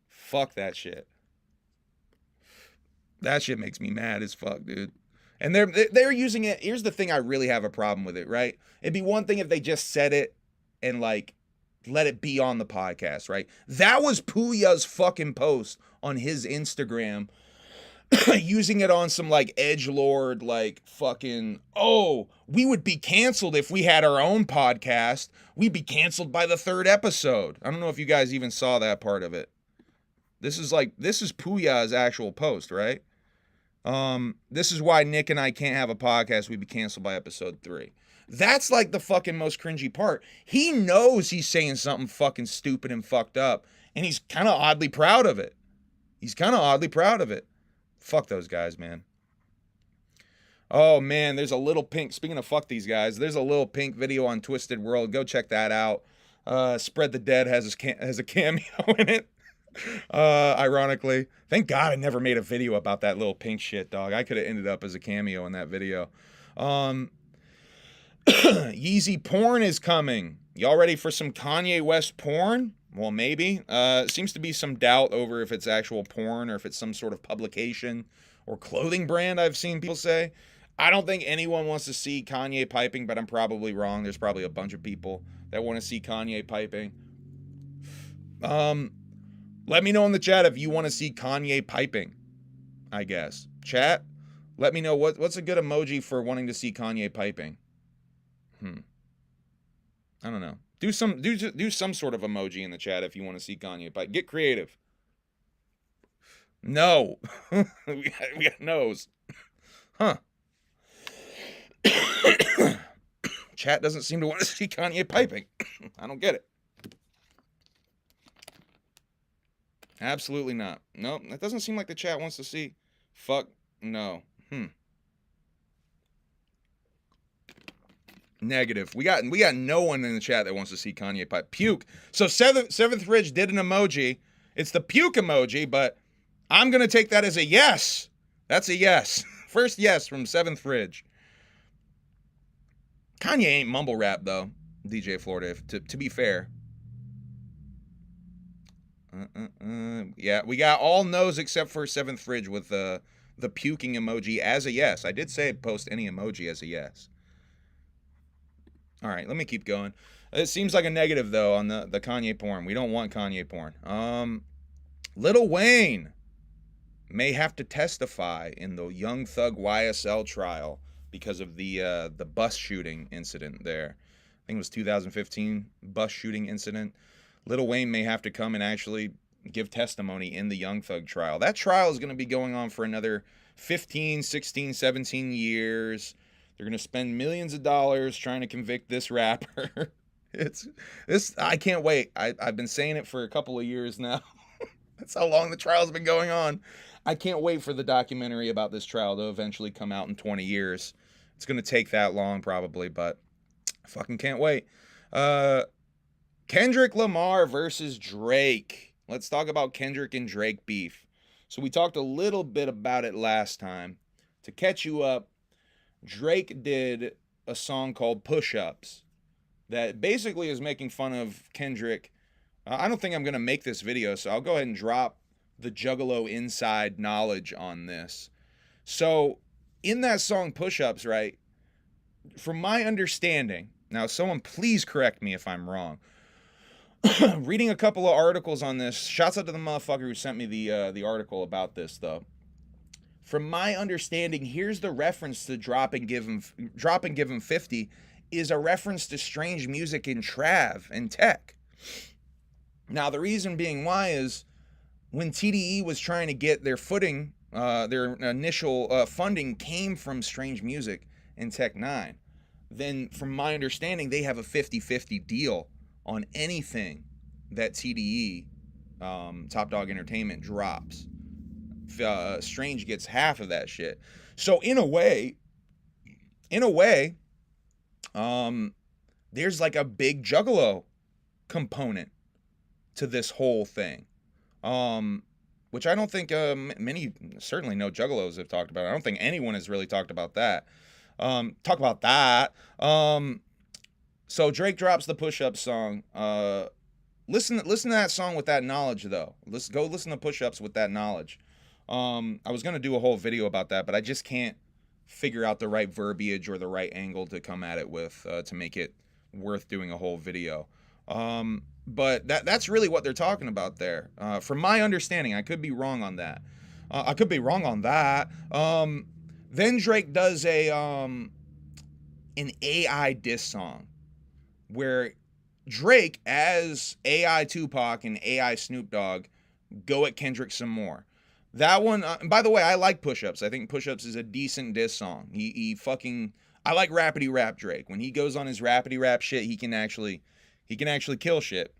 Fuck that shit. That shit makes me mad as fuck, dude. And they're using it. Here's the thing I really have a problem with it, right? It'd be one thing if they just said it and, like, let it be on the podcast, right? That was Puya's fucking post on his Instagram, using it on some like edgelord, like fucking, oh, we would be canceled if we had our own podcast. We'd be canceled by the 3rd episode. I don't know if you guys even saw that part of it. This is Puya's actual post, right? This is why Nick and I can't have a podcast. We'd be canceled by episode 3. That's like the fucking most cringy part. He knows he's saying something fucking stupid and fucked up, and he's kind of oddly proud of it. Fuck those guys, man. Oh, man, there's a Little Pink. Speaking of fuck these guys, there's a Little Pink video on Twisted World. Go check that out. Spread the Dead has a cameo in it. Ironically. Thank God I never made a video about that Little Pink shit, dog. I could have ended up as a cameo in that video. Yeezy porn is coming. Y'all ready for some Kanye West porn? Well, maybe. Seems to be some doubt over if it's actual porn or if it's some sort of publication or clothing brand, I've seen people say. I don't think anyone wants to see Kanye piping, but I'm probably wrong. There's probably a bunch of people that want to see Kanye piping. Let me know in the chat if you want to see Kanye piping, I guess. Chat, let me know what's a good emoji for wanting to see Kanye piping. I don't know. Do some sort of emoji in the chat if you want to see Kanye pipe. Get creative. No. we got no's. Huh. Chat doesn't seem to want to see Kanye piping. I don't get it. Absolutely not. Nope, that doesn't seem like the chat wants to see. Fuck no. Negative. We got no one in the chat that wants to see Kanye pipe. Puke. So Seventh Ridge did an emoji. It's the puke emoji, but I'm gonna take that as a yes. That's a yes. First yes from Seventh Ridge. Kanye ain't mumble rap though, DJ Florida, to be fair. Yeah, we got all no's except for Seventh Fridge with the puking emoji as a yes. I did say post any emoji as a yes. All right, let me keep going. It seems like a negative though on the Kanye porn. We don't want Kanye porn. Lil Wayne may have to testify in the Young Thug YSL trial because of the bus shooting incident there. I think it was 2015 bus shooting incident. Lil Wayne may have to come and actually give testimony in the Young Thug trial. That trial is going to be going on for another 15, 16, 17 years. They're going to spend millions of dollars trying to convict this rapper. I can't wait. I've been saying it for a couple of years now. That's how long the trial's been going on. I can't wait for the documentary about this trial to eventually come out in 20 years. It's going to take that long probably, but I fucking can't wait. Kendrick Lamar versus Drake. Let's talk about Kendrick and Drake beef. So we talked a little bit about it last time. To catch you up, Drake did a song called Push-Ups that basically is making fun of Kendrick. I don't think I'm going to make this video, so I'll go ahead and drop the Juggalo inside knowledge on this. So in that song Push-Ups, right, from my understanding, now someone please correct me if I'm wrong, reading a couple of articles on this, shouts out to the motherfucker who sent me the article about this though. From my understanding, here's the reference to Drop and Give Him 50 is a reference to Strange Music in Trav and Tech. Now, the reason being why is when TDE was trying to get their footing, their initial funding came from Strange Music and Tech 9. Then, from my understanding, they have a 50-50 deal on anything that TDE, Top Dog Entertainment, drops. Strange gets half of that shit. So in a way, there's like a big Juggalo component to this whole thing, which I don't think many, certainly no Juggalos have talked about. I don't think anyone has really talked about that. So Drake drops the Push-Up song. Listen to that song with that knowledge though. Let's go listen to Push-Ups with that knowledge. I was going to do a whole video about that, but I just can't figure out the right verbiage or the right angle to come at it with to make it worth doing a whole video. But that's really what they're talking about there. From my understanding, I could be wrong on that. Then Drake does an AI diss song where Drake as AI Tupac and AI Snoop Dogg go at Kendrick some more. That one, by the way, I like Push-Ups. I think Push-Ups is a decent diss song. I like Rappity Rap Drake. When he goes on his Rappity Rap shit, he can actually kill shit.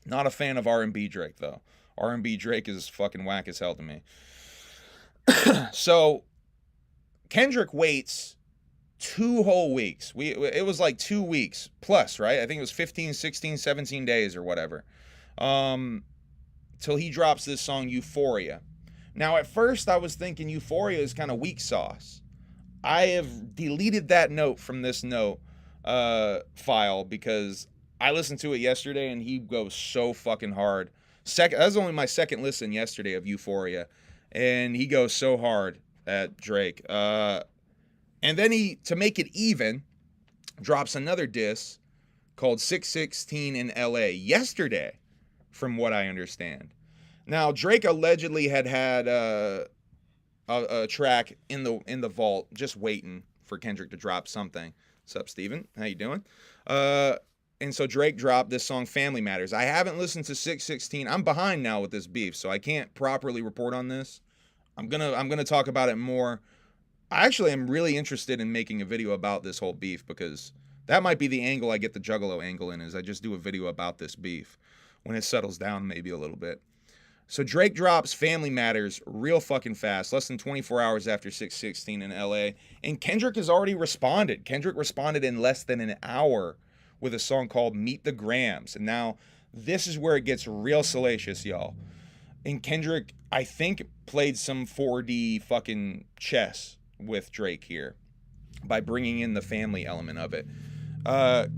Not a fan of R&B Drake though. R&B Drake is fucking whack as hell to me. So Kendrick waits 2 whole weeks. It was like 2 weeks plus, right? I think it was 15, 16, 17 days or whatever. Till he drops this song Euphoria. Now at first I was thinking Euphoria is kind of weak sauce. I have deleted that note from this note file because I listened to it yesterday and he goes so fucking hard. That was only my second listen yesterday of Euphoria, and he goes so hard at Drake. And then he, to make it even, drops another diss called 616 in LA yesterday, from what I understand. Now Drake allegedly had a track in the vault just waiting for Kendrick to drop something. What's up, Steven? How you doing? And so Drake dropped this song Family Matters. I haven't listened to 616. I'm behind now with this beef, so I can't properly report on this. I'm gonna talk about it more. I actually am really interested in making a video about this whole beef, because that might be the angle I get the Juggalo angle in, is I just do a video about this beef when it settles down maybe a little bit. So Drake drops Family Matters real fucking fast, less than 24 hours after 616 in LA, and Kendrick has already responded. Kendrick responded in less than an hour with a song called Meet the Grams. And now this is where it gets real salacious, y'all. And Kendrick, I think, played some 4D fucking chess with Drake here by bringing in the family element of it.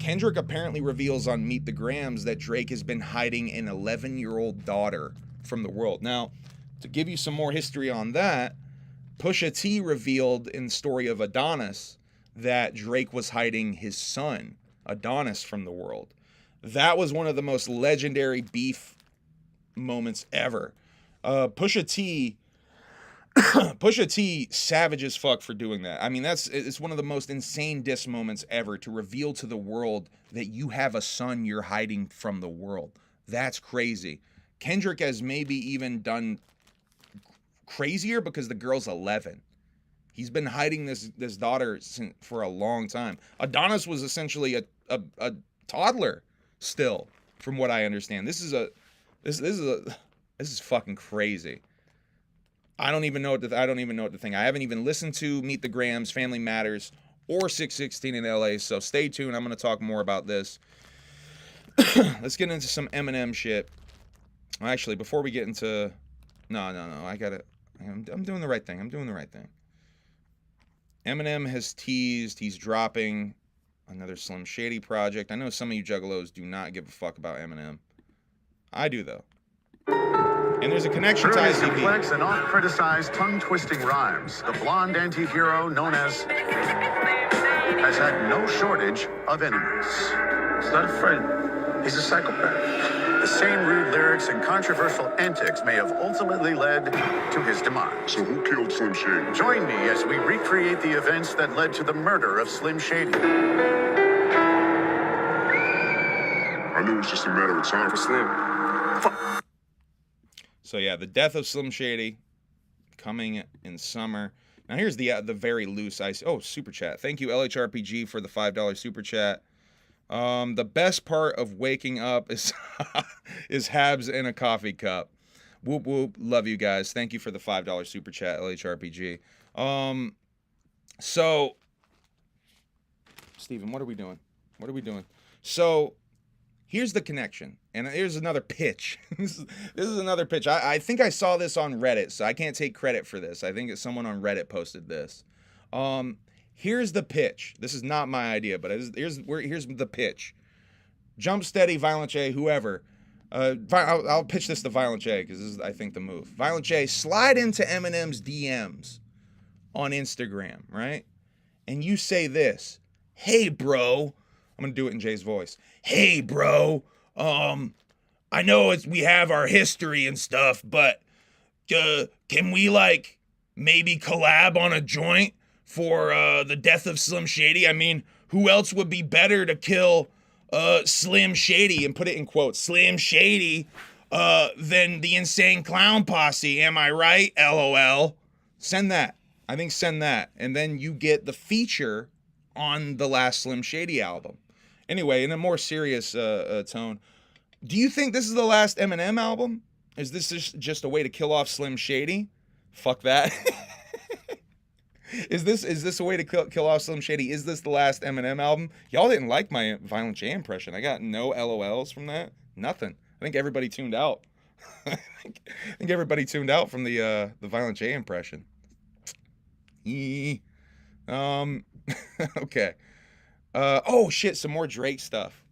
Kendrick apparently reveals on Meet the Grams that Drake has been hiding an 11-year-old daughter from the world. Now, to give you some more history on that, Pusha T revealed in the story of Adonis that Drake was hiding his son, Adonis, from the world. That was one of the most legendary beef moments ever. Pusha T savage as fuck for doing that. I mean, it's one of the most insane diss moments ever, to reveal to the world that you have a son you're hiding from the world. That's crazy. Kendrick has maybe even done crazier because the girl's 11. He's been hiding this daughter for a long time. Adonis was essentially a toddler still, from what I understand. This is fucking crazy. I don't even know what to think. I haven't even listened to Meet the Grams, Family Matters, or 616 in LA, so stay tuned. I'm going to talk more about this. Let's get into some Eminem shit. Actually, before we get into... No. I'm doing the right thing. Eminem has teased he's dropping another Slim Shady project. I know some of you Juggalos do not give a fuck about Eminem. I do, though. And there's a connection to ICP. Complex and oft-criticized tongue-twisting rhymes, the blonde anti-hero known as has had no shortage of enemies. He's not a friend. He's a psychopath. The same rude lyrics and controversial antics may have ultimately led to his demise. So who killed Slim Shady? Join me as we recreate the events that led to the murder of Slim Shady. I knew it was just a matter of time for Slim. So yeah, the death of Slim Shady coming in summer. Now here's the very loose ice. Oh, super chat. Thank you, LHRPG, for the $5 super chat. The best part of waking up is is HABS in a coffee cup. Whoop whoop. Love you guys. Thank you for the $5 super chat, LHRPG. So Steven, what are we doing? So here's the connection, and here's another pitch. This is another pitch. I think I saw this on Reddit, so I can't take credit for this. I think it's someone on Reddit posted this. Here's the pitch. This is not my idea, but here's the pitch. Jump Steady, Violent J, whoever. I'll pitch this to Violent J, because this is, I think, the move. Violent J, slide into Eminem's DMs on Instagram, right? And you say this: "Hey, bro." I'm going to do it in Jay's voice. "Hey, bro, I know we have our history and stuff, but can we like maybe collab on a joint for the death of Slim Shady? I mean, who else would be better to kill Slim Shady, and put it in quotes, Slim Shady, than the Insane Clown Posse? Am I right? LOL. Send that. I think send that. And then you get the feature on the last Slim Shady album. Anyway, in a more serious tone, do you think this is the last Eminem album? Is this just a way to kill off Slim Shady? Fuck that. Is this a way to kill off Slim Shady? Is this the last Eminem album? Y'all didn't like my Violent J impression. I got no LOLs from that. Nothing. I think everybody tuned out. I think everybody tuned out from the Violent J impression. Okay. Oh shit, some more Drake stuff.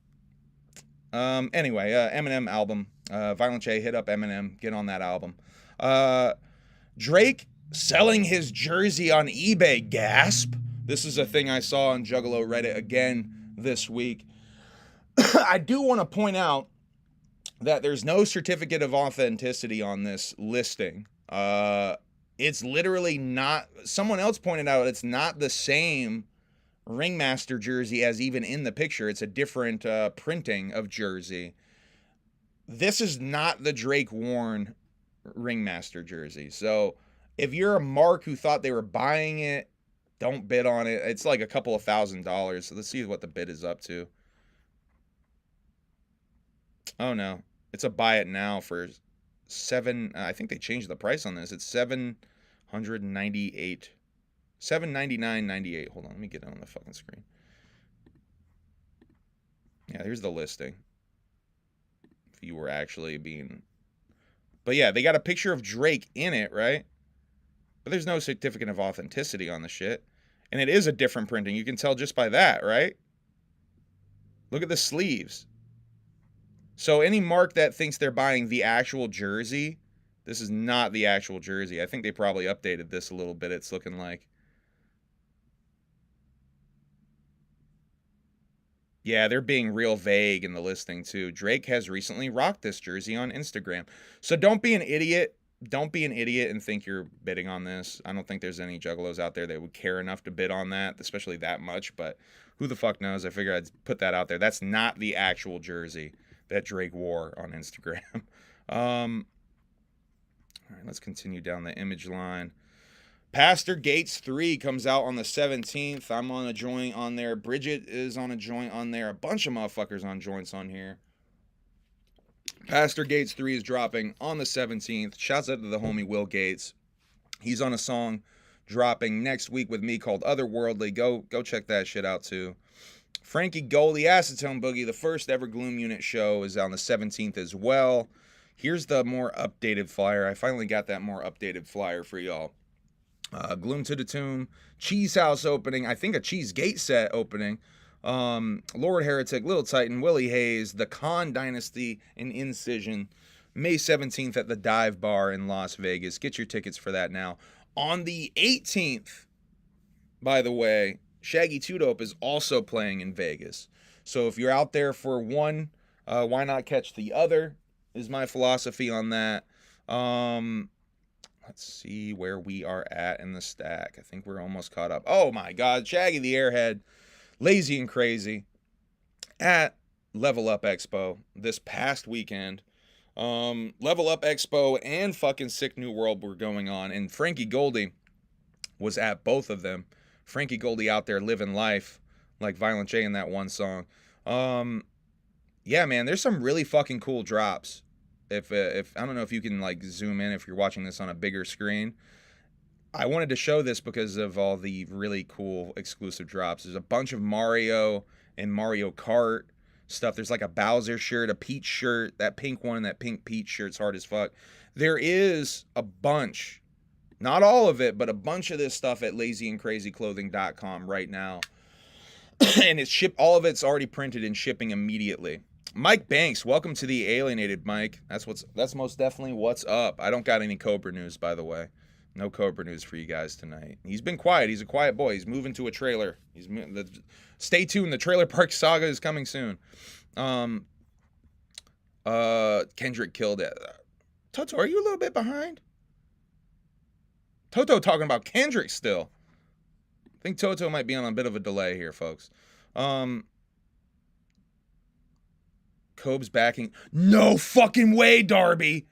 Anyway, Eminem album. Violent J, hit up Eminem, get on that album. Drake selling his jersey on eBay, gasp. This is a thing I saw on Juggalo Reddit again this week. I do want to point out that there's no certificate of authenticity on this listing. It's literally not, someone else pointed out it's not the same Ringmaster jersey as even in the picture. It's a different printing of jersey. This is not the Drake worn Ringmaster jersey. So if you're a mark who thought they were buying it, don't bid on it. It's like a couple of $1,000s. So let's see what the bid is up to. Oh no, it's a buy it now for I think they changed the price on this. It's $798. $799.98. Hold on, let me get it on the fucking screen. Yeah, here's the listing. If you were actually being... But yeah, they got a picture of Drake in it, right? But there's no certificate of authenticity on the shit. And it is a different printing. You can tell just by that, right? Look at the sleeves. So any mark that thinks they're buying the actual jersey, this is not the actual jersey. I think they probably updated this a little bit, it's looking like. Yeah, they're being real vague in the listing too. Drake has recently rocked this jersey on Instagram. So don't be an idiot. Don't be an idiot and think you're bidding on this. I don't think there's any Juggalos out there that would care enough to bid on that, especially that much. But who the fuck knows? I figured I'd put that out there. That's not the actual jersey that Drake wore on Instagram. All right, let's continue down the image line. Pastor Gates 3 comes out on the 17th. I'm on a joint on there. Bridget is on a joint on there. A bunch of motherfuckers on joints on here. Pastor Gates 3 is dropping on the 17th. Shouts out to the homie Will Gates. He's on a song dropping next week with me called Otherworldly. Go check that shit out too. Frankie Goldie, Acetone Boogie, the first ever Gloom Unit show, is on the 17th as well. Here's the more updated flyer. I finally got that more updated flyer for y'all. Gloom to the Tomb, Cheese House opening, I think a Cheese Gate set opening. Lord Heretic, Little Titan, Willie Hayes, The Khan Dynasty, and Incision. May 17th at the Dive Bar in Las Vegas. Get your tickets for that now. On the 18th, by the way, Shaggy 2 Dope is also playing in Vegas. So if you're out there for one, why not catch the other, is my philosophy on that. Let's see where we are at in the stack. I think we're almost caught up. Oh my God, Shaggy the Airhead, Lazy and Crazy at Level Up Expo this past weekend. Level Up Expo and fucking Sick New World were going on, and Frankie Goldie was at both of them. Frankie Goldie out there living life like Violent J in that one song. Yeah, man, there's some really fucking cool drops. If I don't know if you can like zoom in if you're watching this on a bigger screen. I wanted to show this because of all the really cool exclusive drops. There's a bunch of Mario and Mario Kart stuff. There's like a Bowser shirt, a Peach shirt, that pink one, that pink Peach shirt's hard as fuck. There is a bunch, not all of it, but a bunch of this stuff at lazyandcrazyclothing.com right now. And it's all of it's already printed and shipping immediately. Mike Banks, welcome to the Alienated, Mike. That's most definitely what's up. I don't got any Cobra news, by the way. No Cobra news for you guys tonight. He's been quiet. He's a quiet boy. He's moving to a trailer. Stay tuned. The Trailer Park Saga is coming soon. Kendrick killed it. Toto, are you a little bit behind? Toto talking about Kendrick still. I think Toto might be on a bit of a delay here, folks. Cobb's backing. No fucking way, Darby.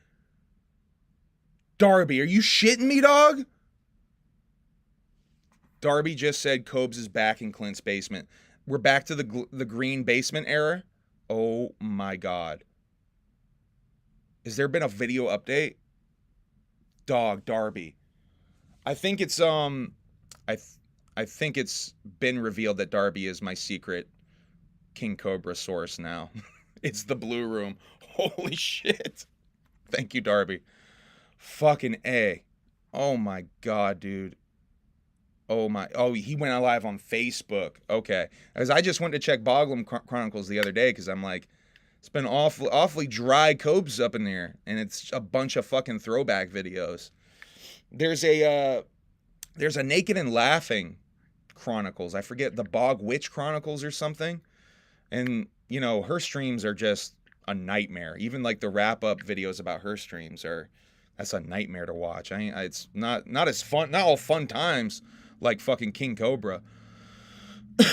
Darby, are you shitting me, dog? Darby just said Cobb's is back in Clint's basement. We're back to the green basement era. Oh my God. Has there been a video update? Dog, Darby. I think it's I think it's been revealed that Darby is my secret King Cobra source now. It's the Blue Room. Holy shit. Thank you, Darby. Fucking A. Oh my God, dude. Oh, he went live on Facebook. Okay. As I just went to check Boglum Chronicles the other day because I'm like, it's been awfully dry Cobes up in there, and it's a bunch of fucking throwback videos. There's a Naked and Laughing Chronicles. I forget, the Bog Witch Chronicles or something. And, you know, her streams are just a nightmare. Even like the wrap-up videos about her streams that's a nightmare to watch. It's not as fun, not all fun times like fucking King Cobra.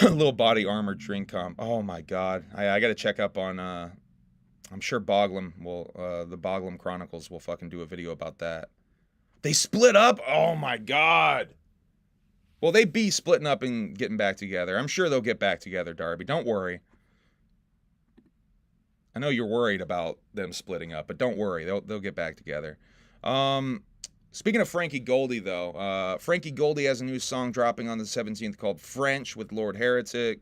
Little body armor drink comp. Oh my God. I gotta check up on, I'm sure Boglum will, the Boglum Chronicles will fucking do a video about that. They split up? Oh my God. Well, they be splitting up and getting back together. I'm sure they'll get back together, Darby. Don't worry. I know you're worried about them splitting up, but don't worry. They'll get back together. Speaking of Frankie Goldie, though, Frankie Goldie has a new song dropping on the 17th called French with Lord Heretic.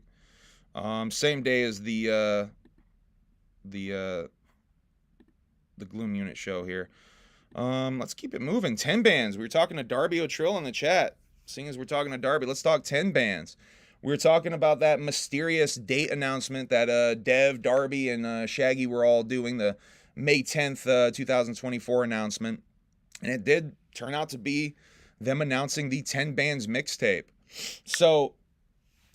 Same day as the Gloom Unit show here. Let's keep it moving. 10 bands. We were talking to Darby O'Trill in the chat. Seeing as we're talking to Darby, let's talk 10 bands. We were talking about that mysterious date announcement that Dev, Darby, and Shaggy were all doing, the May 10th, 2024 announcement. And it did turn out to be them announcing the 10 bands mixtape. So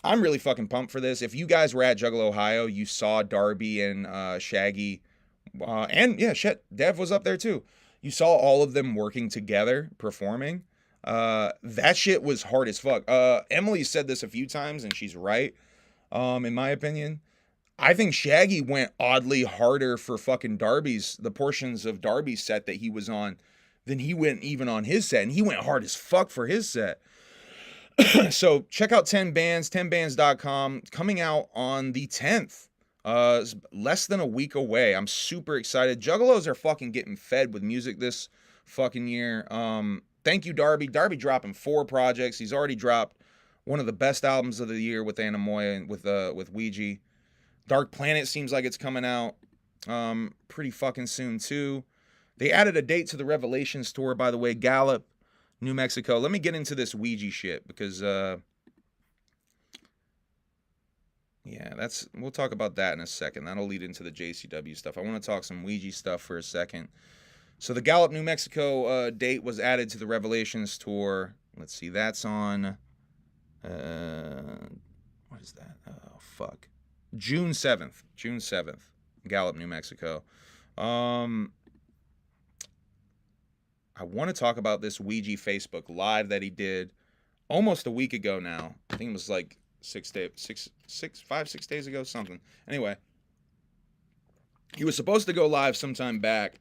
I'm really fucking pumped for this. If you guys were at Juggalo, Ohio, you saw Darby and Shaggy. And yeah, shit, Dev was up there too. You saw all of them working together, performing. That shit was hard as fuck. Emily said this a few times, and she's right. In my opinion, I think Shaggy went oddly harder for fucking the portions of Darby's set that he was on than he went even on his set. And he went hard as fuck for his set. So check out 10 bands, 10bands.com, coming out on the 10th. Less than a week away. I'm super excited. Juggalos are fucking getting fed with music this fucking year. Thank you, Darby. Darby dropping 4 projects. He's already dropped one of the best albums of the year with Anamoya and with Ouija. DARCC PLANET seems like it's coming out pretty fucking soon too. They added a date to the Revelations tour, by the way, Gallup, New Mexico. Let me get into this Ouija shit because yeah, we'll talk about that in a second. That'll lead into the JCW stuff. I want to talk some Ouija stuff for a second. So the Gallup, New Mexico date was added to the Revelations tour. Let's see, that's on, what is that? Oh, fuck. June 7th, Gallup, New Mexico. I want to talk about this Ouija Facebook Live that he did almost a week ago now. I think it was like 6 days ago, something. Anyway, he was supposed to go live sometime back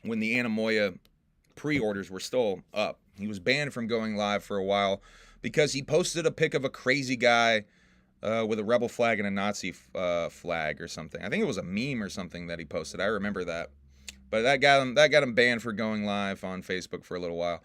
when the Anamoya pre-orders were still up. He was banned from going live for a while because he posted a pic of a crazy guy with a rebel flag and a Nazi flag or something. I think it was a meme or something that he posted. I remember that. But that got him banned for going live on Facebook for a little while.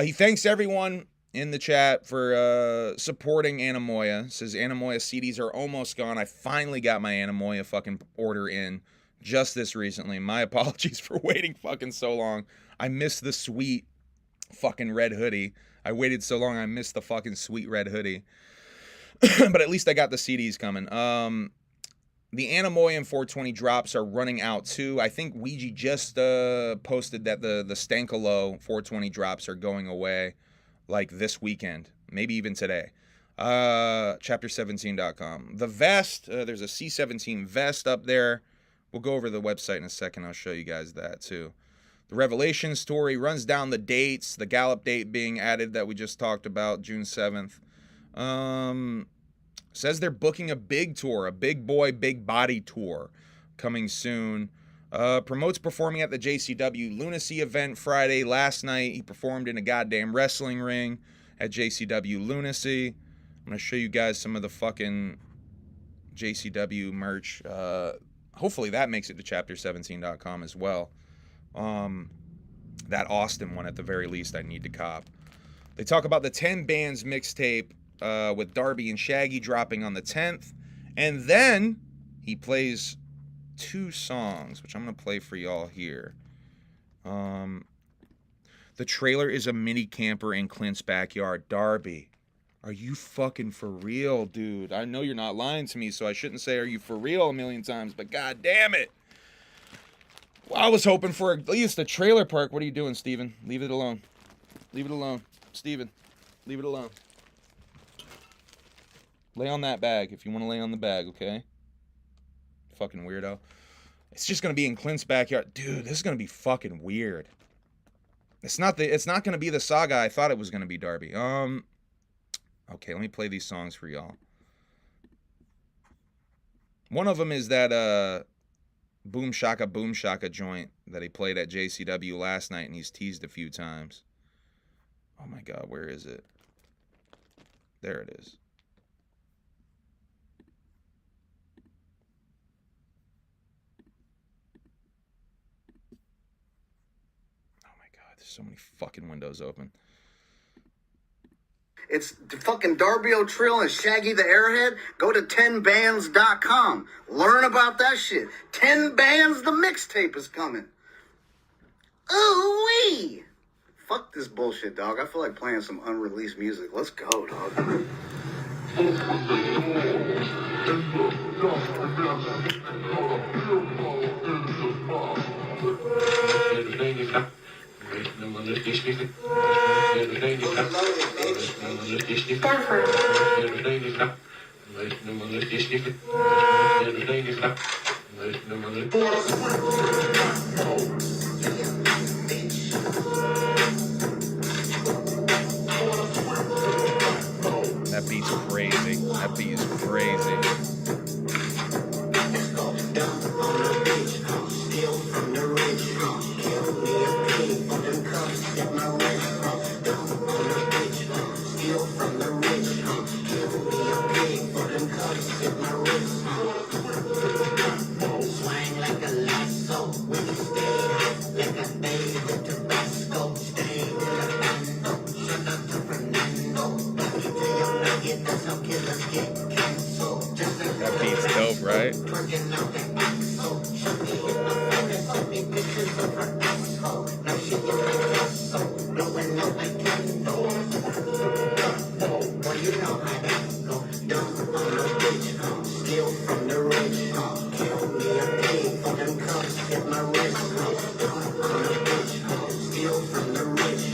He thanks everyone in the chat for supporting Anamoya. Says Anamoya CDs are almost gone. I finally got my Anamoya fucking order in just this recently. My apologies for waiting fucking so long. I missed the sweet fucking red hoodie. I waited so long I missed the fucking sweet red hoodie. But at least I got the CDs coming. The Anamoya and 420 drops are running out too. I think Ouija just posted that the Stankalo 420 drops are going away like this weekend, maybe even today. Chapter17.com. The vest, there's a C17 vest up there We'll go over the website in a second. I'll show you guys that too. The Revelation story runs down the dates, the Gallup date being added that we just talked about, June 7th. Says they're booking a big tour, a big boy, big body tour coming soon. Promotes performing at the JCW Lunacy event Friday. Last night, he performed in a goddamn wrestling ring at JCW Lunacy. I'm going to show you guys some of the fucking JCW merch. Hopefully that makes it to chapter17.com as well. That Austin one, at the very least, I need to cop. They talk about the 10 BANDZ mixtape with Darby and Shaggy dropping on the 10th. And then he plays 2 songs, which I'm going to play for y'all here. The trailer is a mini camper in Clint's backyard. Darby, are you fucking for real, dude? I know you're not lying to me, so I shouldn't say are you for real a million times, but god damn it. Well, I was hoping for at least a trailer park. What are you doing, Steven? Leave it alone. Leave it alone. Steven, leave it alone. Lay on that bag if you want to lay on the bag, okay? Fucking weirdo. It's just going to be in Clint's backyard. Dude, this is going to be fucking weird. It's not going to be the saga I thought it was going to be, Darby. Okay, let me play these songs for y'all. One of them is that Boom Shaka joint that he played at JCW last night, and he's teased a few times. Oh my god, where is it? There it is. Oh my god, there's so many fucking windows open. It's fucking Darby O'Trill and Shaggy the Airhead. Go to 10bands.com. Learn about that shit. 10 Bands, the mixtape is coming. Ooh-wee. Fuck this bullshit, dog. I feel like playing some unreleased music. Let's go, dog. That beat's crazy. That beat is crazy. That beat's dope, right?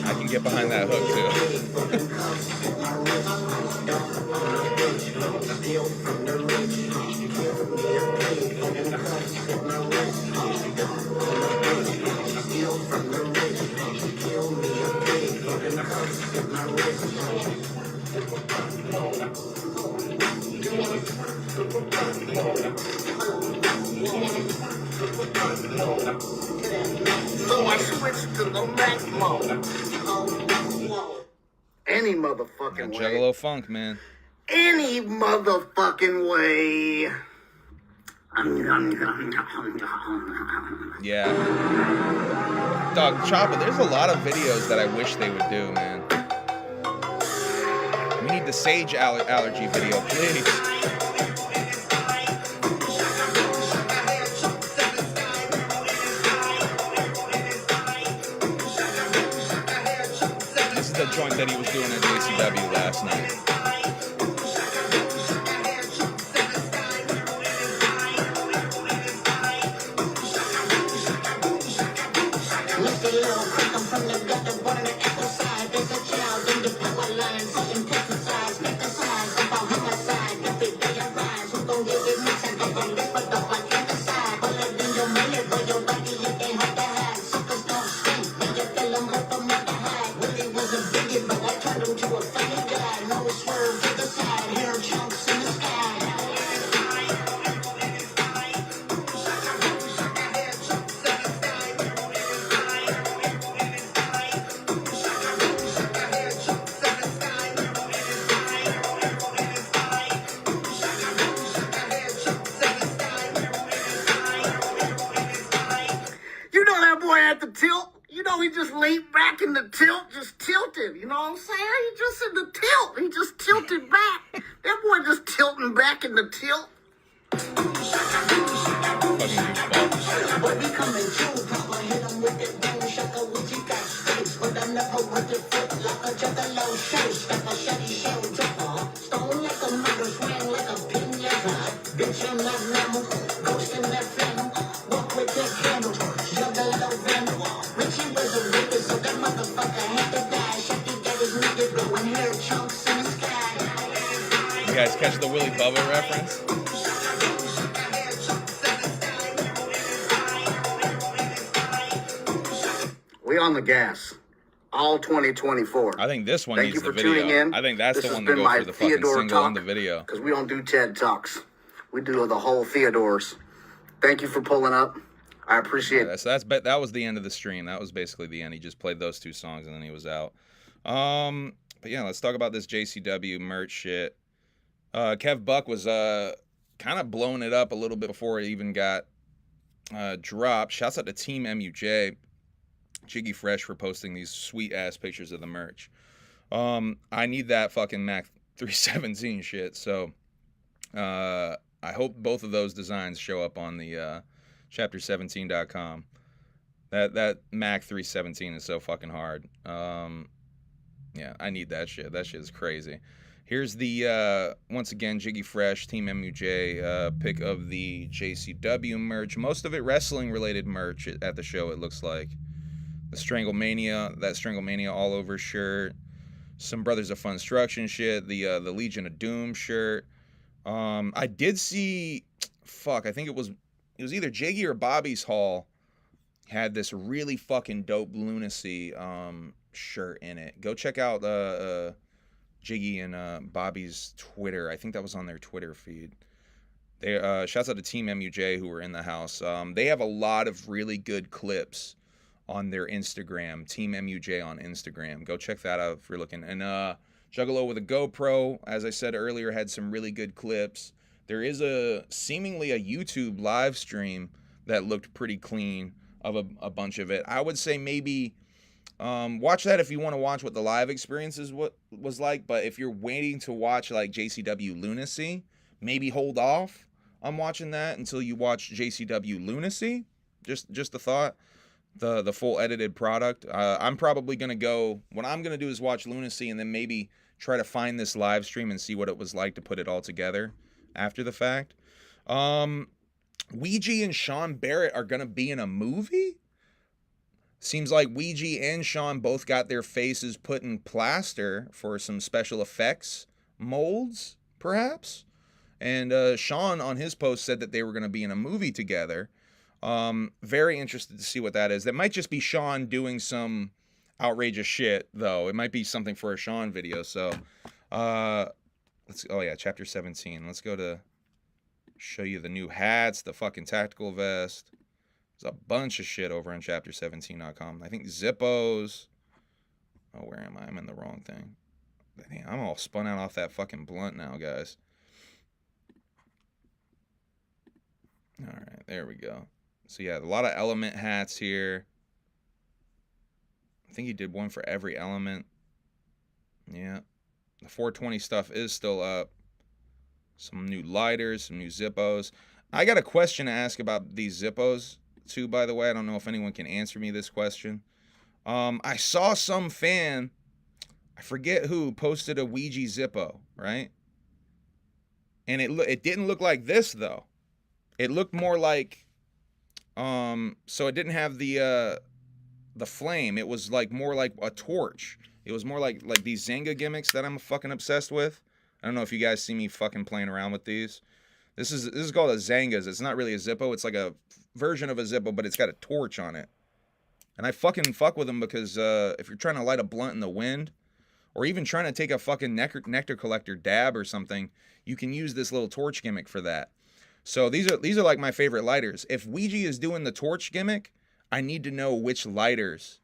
I can get behind that hook too. So I switched to the Mac mode. Any motherfucking way. Juggalo funk, man. Any motherfucking way. Yeah. Dog, Choppa, there's a lot of videos that I wish they would do, man. We need the sage allergy video, please. This is the joint that he was doing at JCW last night. just laid back in the tilt, just tilted. You know what I'm saying? He just in the tilt. He just tilted back. That boy just tilting back in the tilt. You guys catch the Willy Bubba reference? We on the gas. All 2024. I think this one Thank needs you the for video. tuning in. I think that's This the has one to been go my for the fucking Theodore single talk, and the video. because we don't do TED Talks. We do the whole Theodores. Thank you for pulling up. I appreciate it. So that was the end of the stream. That was basically the end. He just played those 2 songs and then he was out. But yeah, let's talk about this JCW merch shit. Kev Buck was kind of blowing it up a little bit before it even got dropped. Shouts out to Team MUJ, Jiggy Fresh, for posting these sweet ass pictures of the merch. I need that fucking Mac 317 shit. So I hope both of those designs show up on the chapter17.com. That Mac 317 is so fucking hard. Yeah, I need that shit. That shit is crazy. Here's the, once again, Jiggy Fresh, Team MUJ pick of the JCW merch. Most of it wrestling-related merch at the show, it looks like. The Stranglemania, that Stranglemania all-over shirt. Some Brothers of Funstruction shit. The Legion of Doom shirt. I did see, I think it was either Jiggy or Bobby's Hall had this really fucking dope Lunacy shirt in it. Go check out Jiggy and Bobby's Twitter. I think that was on their Twitter feed. They shouts out to Team MUJ who were in the house. They have a lot of really good clips on their Instagram, Team MUJ on Instagram. Go check that out if you're looking. And Juggalo with a GoPro, as I said earlier, had some really good clips. There is seemingly a YouTube live stream that looked pretty clean of a bunch of it. I would say maybe watch that if you want to watch what the live experience was like. But if you're waiting to watch like JCW Lunacy, maybe hold off on watching that until you watch JCW Lunacy. Just a thought. The full edited product. I'm probably gonna go. What I'm gonna do is watch Lunacy and then maybe try to find this live stream and see what it was like to put it all together after the fact. Ouija and Sean Barrett are gonna be in a movie. Seems like Ouija and Sean both got their faces put in plaster for some special effects molds, perhaps. And Sean on his post said that they were going to be in a movie together. Very interested to see what that is. That might just be Sean doing some outrageous shit, though. It might be something for a Sean video. So, oh yeah, chapter 17. Let's go to show you the new hats, the fucking tactical vest. There's a bunch of shit over on chapter17.com. I think Zippos. Oh, where am I? I'm in the wrong thing. Damn, I'm all spun out off that fucking blunt now, guys. All right, there we go. So yeah, a lot of element hats here. I think he did one for every element. Yeah. The 420 stuff is still up. Some new lighters, some new Zippos. I got a question to ask about these Zippos too, by the way. I don't know if anyone can answer me this question. I saw some fan, I forget who, posted a Ouija Zippo, right? And it didn't look like this though. It looked more like, so it didn't have the flame. It was like more like a torch. It was more like these Zanga gimmicks that I'm fucking obsessed with. I don't know if you guys see me fucking playing around with these. This is called a Zangas. It's not really a Zippo. It's like a version of a Zippo, but it's got a torch on it. And I fucking fuck with them because if you're trying to light a blunt in the wind, or even trying to take a fucking nectar collector dab or something, you can use this little torch gimmick for that. So these are like my favorite lighters. If Ouija is doing the torch gimmick, I need to know which lighters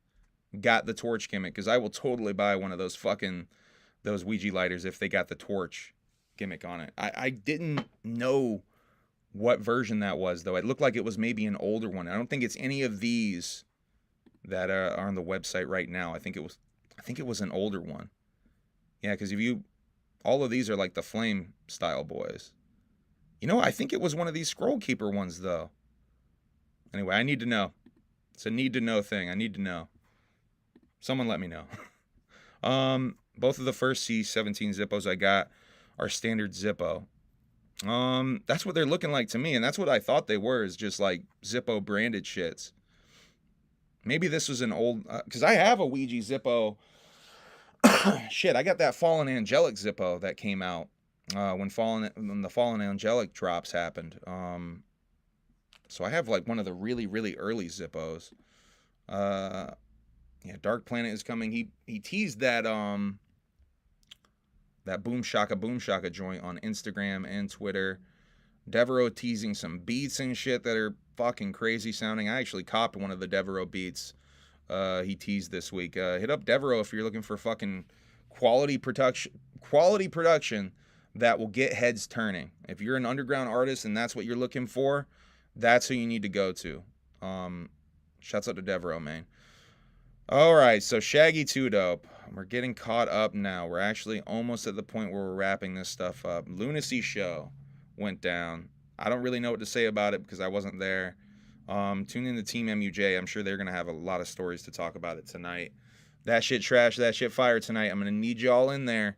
got the torch gimmick, because I will totally buy one of those Ouija lighters if they got the torch gimmick on it. I didn't know what version that was, though. It looked like it was maybe an older one. I don't think it's any of these that are on the website right now. I think it was an older one. Yeah, because all of these are like the Flame style boys. You know, I think it was one of these Scroll Keeper ones though. Anyway, I need to know. It's a need to know thing. I need to know. Someone let me know. Both of the first C17 Zippos I got are standard Zippo. That's what they're looking like to me, and that's what I thought they were, is just like Zippo branded shits. Maybe this was an old, because I have a Ouija Zippo. Shit, I got that Fallen Angelic Zippo that came out when the Fallen Angelic drops happened. So I have like one of the really, really early Zippos. Yeah, Dark Planet is coming. He teased that that Boom Shaka joint on Instagram and Twitter. Devereaux teasing some beats and shit that are fucking crazy sounding. I actually copped one of the Devereaux beats he teased this week. Hit up Devereaux if you're looking for fucking quality production that will get heads turning. If you're an underground artist and that's what you're looking for, that's who you need to go to. Shouts out to Devereaux, man. All right, so Shaggy 2 Dope. We're getting caught up now. We're actually almost at the point where we're wrapping this stuff up. Lunacy Show went down. I don't really know what to say about it because I wasn't there. Tune in to Team MUJ. I'm sure they're going to have a lot of stories to talk about it tonight. That shit trash, that shit fire tonight. I'm going to need y'all in there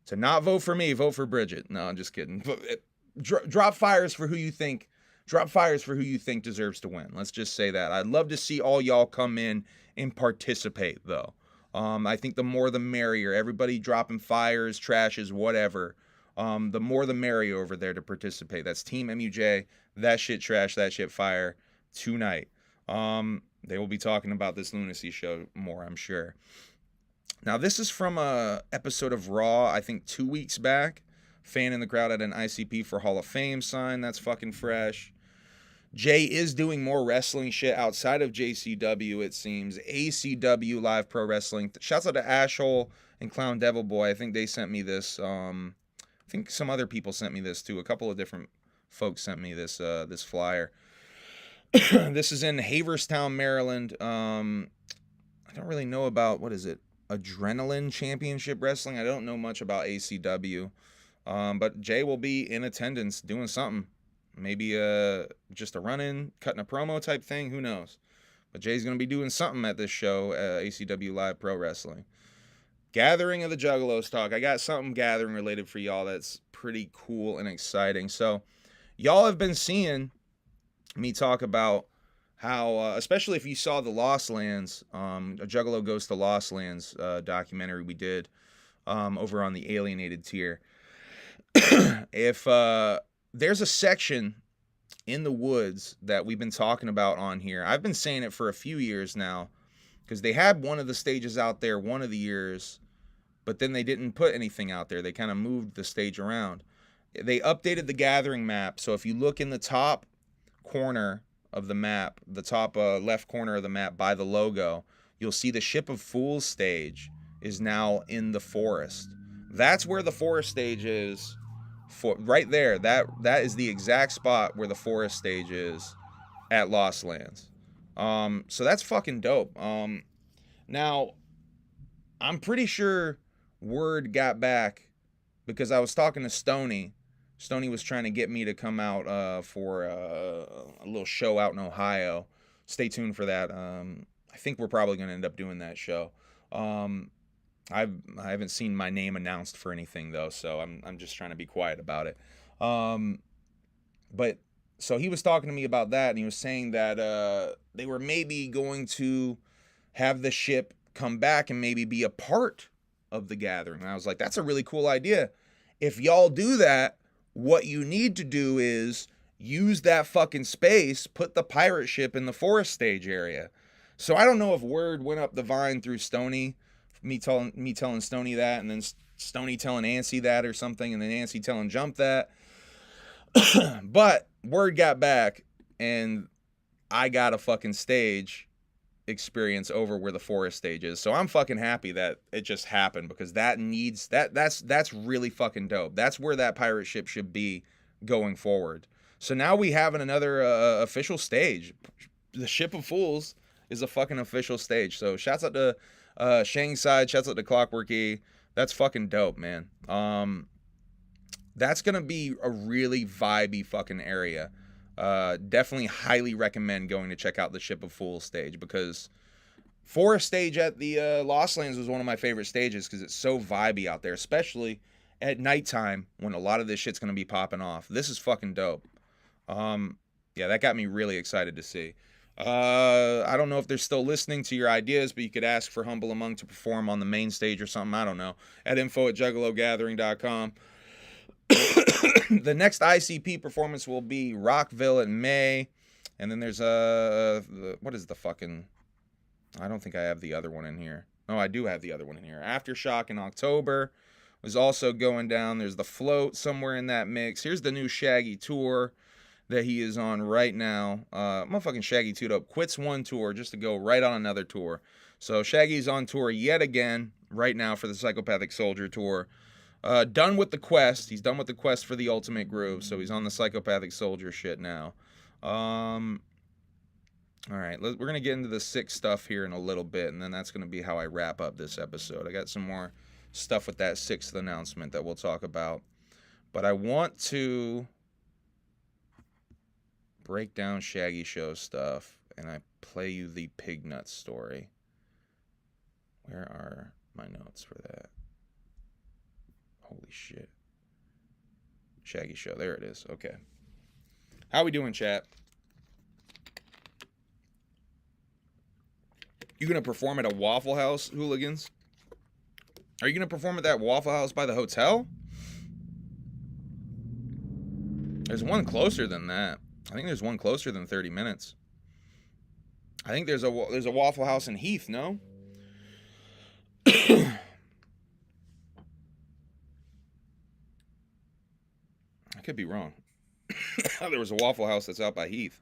to not vote for me, vote for Bridget. No, I'm just kidding. Drop fires for who you think. Drop fires for who you think deserves to win. Let's just say that. I'd love to see all y'all come in and participate, though. I think the more the merrier. Everybody dropping fires, trashes, whatever. The more the merrier over there to participate. That's Team MUJ. That shit trash, that shit fire tonight. They will be talking about this Lunacy Show more, I'm sure. Now, this is from a episode of Raw, I think 2 weeks back. Fan in the crowd at an ICP for Hall of Fame sign. That's fucking fresh. Jay is doing more wrestling shit outside of JCW, it seems. ACW Live Pro Wrestling. Shouts out to Ashhole and Clown Devil Boy. I think they sent me this. I think some other people sent me this too. A couple of different folks sent me this this flyer. This is in Haverstown, Maryland. I don't really know about, what is it? Adrenaline Championship Wrestling. I don't know much about ACW. But Jay will be in attendance doing something. Maybe just a run-in, cutting a promo type thing. Who knows? But Jay's going to be doing something at this show, ACW Live Pro Wrestling. Gathering of the Juggalos talk. I got something gathering related for y'all that's pretty cool and exciting. So y'all have been seeing me talk about how, especially if you saw the Lost Lands, a Juggalo Goes to Lost Lands documentary we did over on the Alienated tier. If there's a section in the woods that we've been talking about on here. I've been saying it for a few years now because they had one of the stages out there one of the years, but then they didn't put anything out there. They kind of moved the stage around. They updated the gathering map. So if you look in the top corner of the map, the top left corner of the map by the logo, you'll see the Ship of Fools stage is now in the forest. That's where the forest stage is. Right there, that is the exact spot where the forest stage is at Lost Lands. So that's fucking dope. Now, I'm pretty sure word got back because I was talking to Stoney. Stoney was trying to get me to come out for a little show out in Ohio. Stay tuned for that. I think we're probably going to end up doing that show. I haven't seen my name announced for anything though, so I'm just trying to be quiet about it. But so he was talking to me about that, and he was saying that they were maybe going to have the ship come back and maybe be a part of the gathering. And I was like, that's a really cool idea. If y'all do that, what you need to do is use that fucking space, put the pirate ship in the forest stage area. So I don't know if word went up the vine through Stoney, me telling Stoney that, and then Stoney telling Ancy that or something, and then Ancy telling Jump that. But word got back, and I got a fucking stage experience over where the forest stage is. So I'm fucking happy that it just happened, because that's really fucking dope. That's where that pirate ship should be going forward. So now we have another official stage. The Ship of Fools is a fucking official stage. So shouts out to Shang Side, shouts out to Clockwork E. That's fucking dope, man. That's gonna be a really vibey fucking area. Definitely highly recommend going to check out the Ship of Fools stage, because Forest stage at the Lost Lands was one of my favorite stages because it's so vibey out there, especially at nighttime when a lot of this shit's gonna be popping off. This is fucking dope. Yeah, that got me really excited to see. I don't know if they're still listening to your ideas, but you could ask for Humble Among to perform on the main stage or something. I don't know. At info@juggalogathering.com. The next ICP performance will be Rockville in May. And then there's what is the fucking... I don't think I have the other one in here. No, I do have the other one in here. Aftershock in October was also going down. There's the Float somewhere in that mix. Here's the new Shaggy tour that he is on right now. Motherfucking Shaggy 2'd up. Quits one tour just to go right on another tour. So Shaggy's on tour yet again right now for the Psychopathic Soldier tour. Done with the quest. He's done with the quest for the Ultimate Groove. So he's on the Psychopathic Soldier shit now. All right, we're going to get into the sick stuff here in a little bit, and then that's going to be how I wrap up this episode. I got some more stuff with that 6th announcement that we'll talk about. But I want to break down Shaggy Show stuff, and I play you the Pig Nut story. Where are my notes for that? Holy shit. Shaggy Show, there it is. Okay. How we doing, chat? You gonna perform at a Waffle House, hooligans? Are you gonna perform at that Waffle House by the hotel? There's one closer than that. I think there's one closer than 30 minutes. I think there's a Waffle House in Heath, no? I could be wrong. There was a Waffle House that's out by Heath.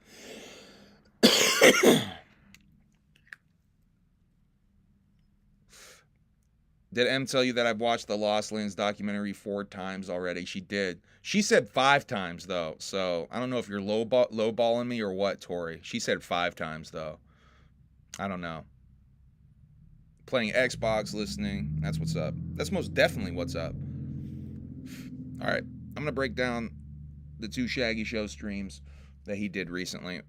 Did M tell you that I've watched the Lost Lands documentary 4 times already? She did. She said 5 times, though. So, I don't know if you're lowballing me or what, Tori. She said 5 times, though. I don't know. Playing Xbox, listening. That's what's up. That's most definitely what's up. All right. I'm going to break down the 2 Shaggy Show streams that he did recently.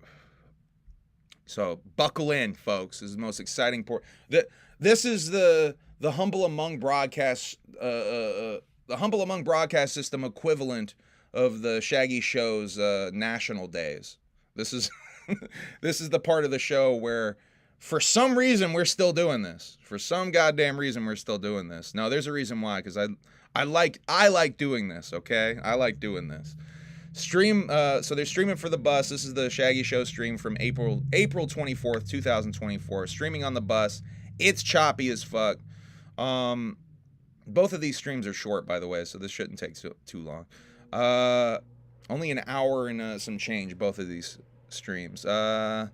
So, buckle in, folks. This is the most exciting part. This is the Humble Among broadcast, the Humble Among broadcast system equivalent of the Shaggy Show's national days. This is this is the part of the show where, for some reason, we're still doing this. For some goddamn reason, we're still doing this. No, there's a reason why, because I like doing this. Okay, I like doing this. Stream. So they're streaming for the bus. This is the Shaggy Show stream from April 24th, 2024. Streaming on the bus. It's choppy as fuck. Both of these streams are short, by the way, so this shouldn't take too long. Only an hour and some change, both of these streams. Yeah,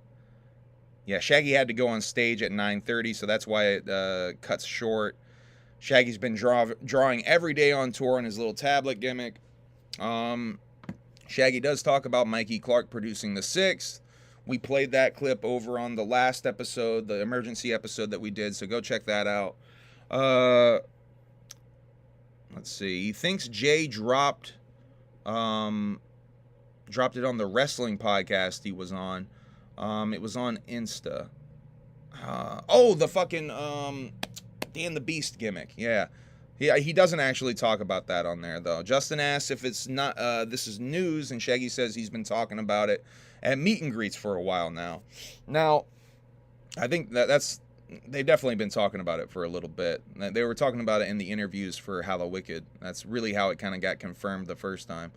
Shaggy had to go on stage at 9:30, so that's why it cuts short. Shaggy's been drawing every day on tour on his little tablet gimmick. Shaggy does talk about Mikey Clark producing the 6th. We played that clip over on the last episode, the emergency episode that we did, so go check that out. Let's see. He thinks Jay dropped it on the wrestling podcast he was on. It was on Insta. The fucking Dan the Beast gimmick. Yeah. He doesn't actually talk about that on there, though. Justin asks if it's not this is news, and Shaggy says he's been talking about it at meet and greets for a while now. Now, I think they've definitely been talking about it for a little bit. They were talking about it in the interviews for Hallow Wicked. That's really how it kind of got confirmed the first time.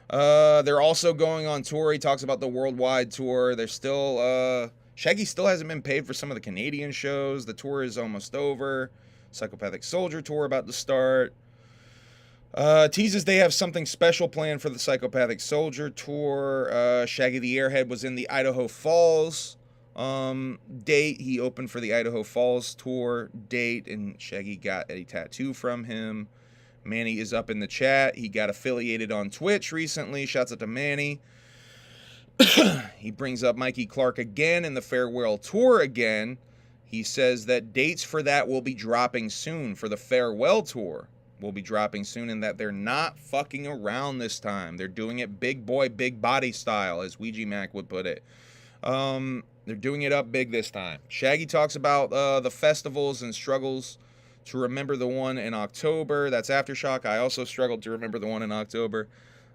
They're also going on tour. He talks about the worldwide tour. They're still Shaggy still hasn't been paid for some of the Canadian shows. The tour is almost over. Psychopathic Soldier tour about to start. Teases they have something special planned for the Psychopathic Soldier tour. Shaggy the Airhead was in the Idaho Falls date. He opened for the Idaho Falls tour date, and Shaggy got a tattoo from him. Manny is up in the chat. He got affiliated on Twitch recently. Shouts out to Manny. He brings up Mikey Clark again and the farewell tour again. He says that dates for that will be dropping soon, for the farewell tour will be dropping soon, and that they're not fucking around this time. They're doing it big boy, big body style, as Ouija Macc would put it. They're doing it up big this time. Shaggy talks about the festivals and struggles to remember the one in October. That's Aftershock. I also struggled to remember the one in October.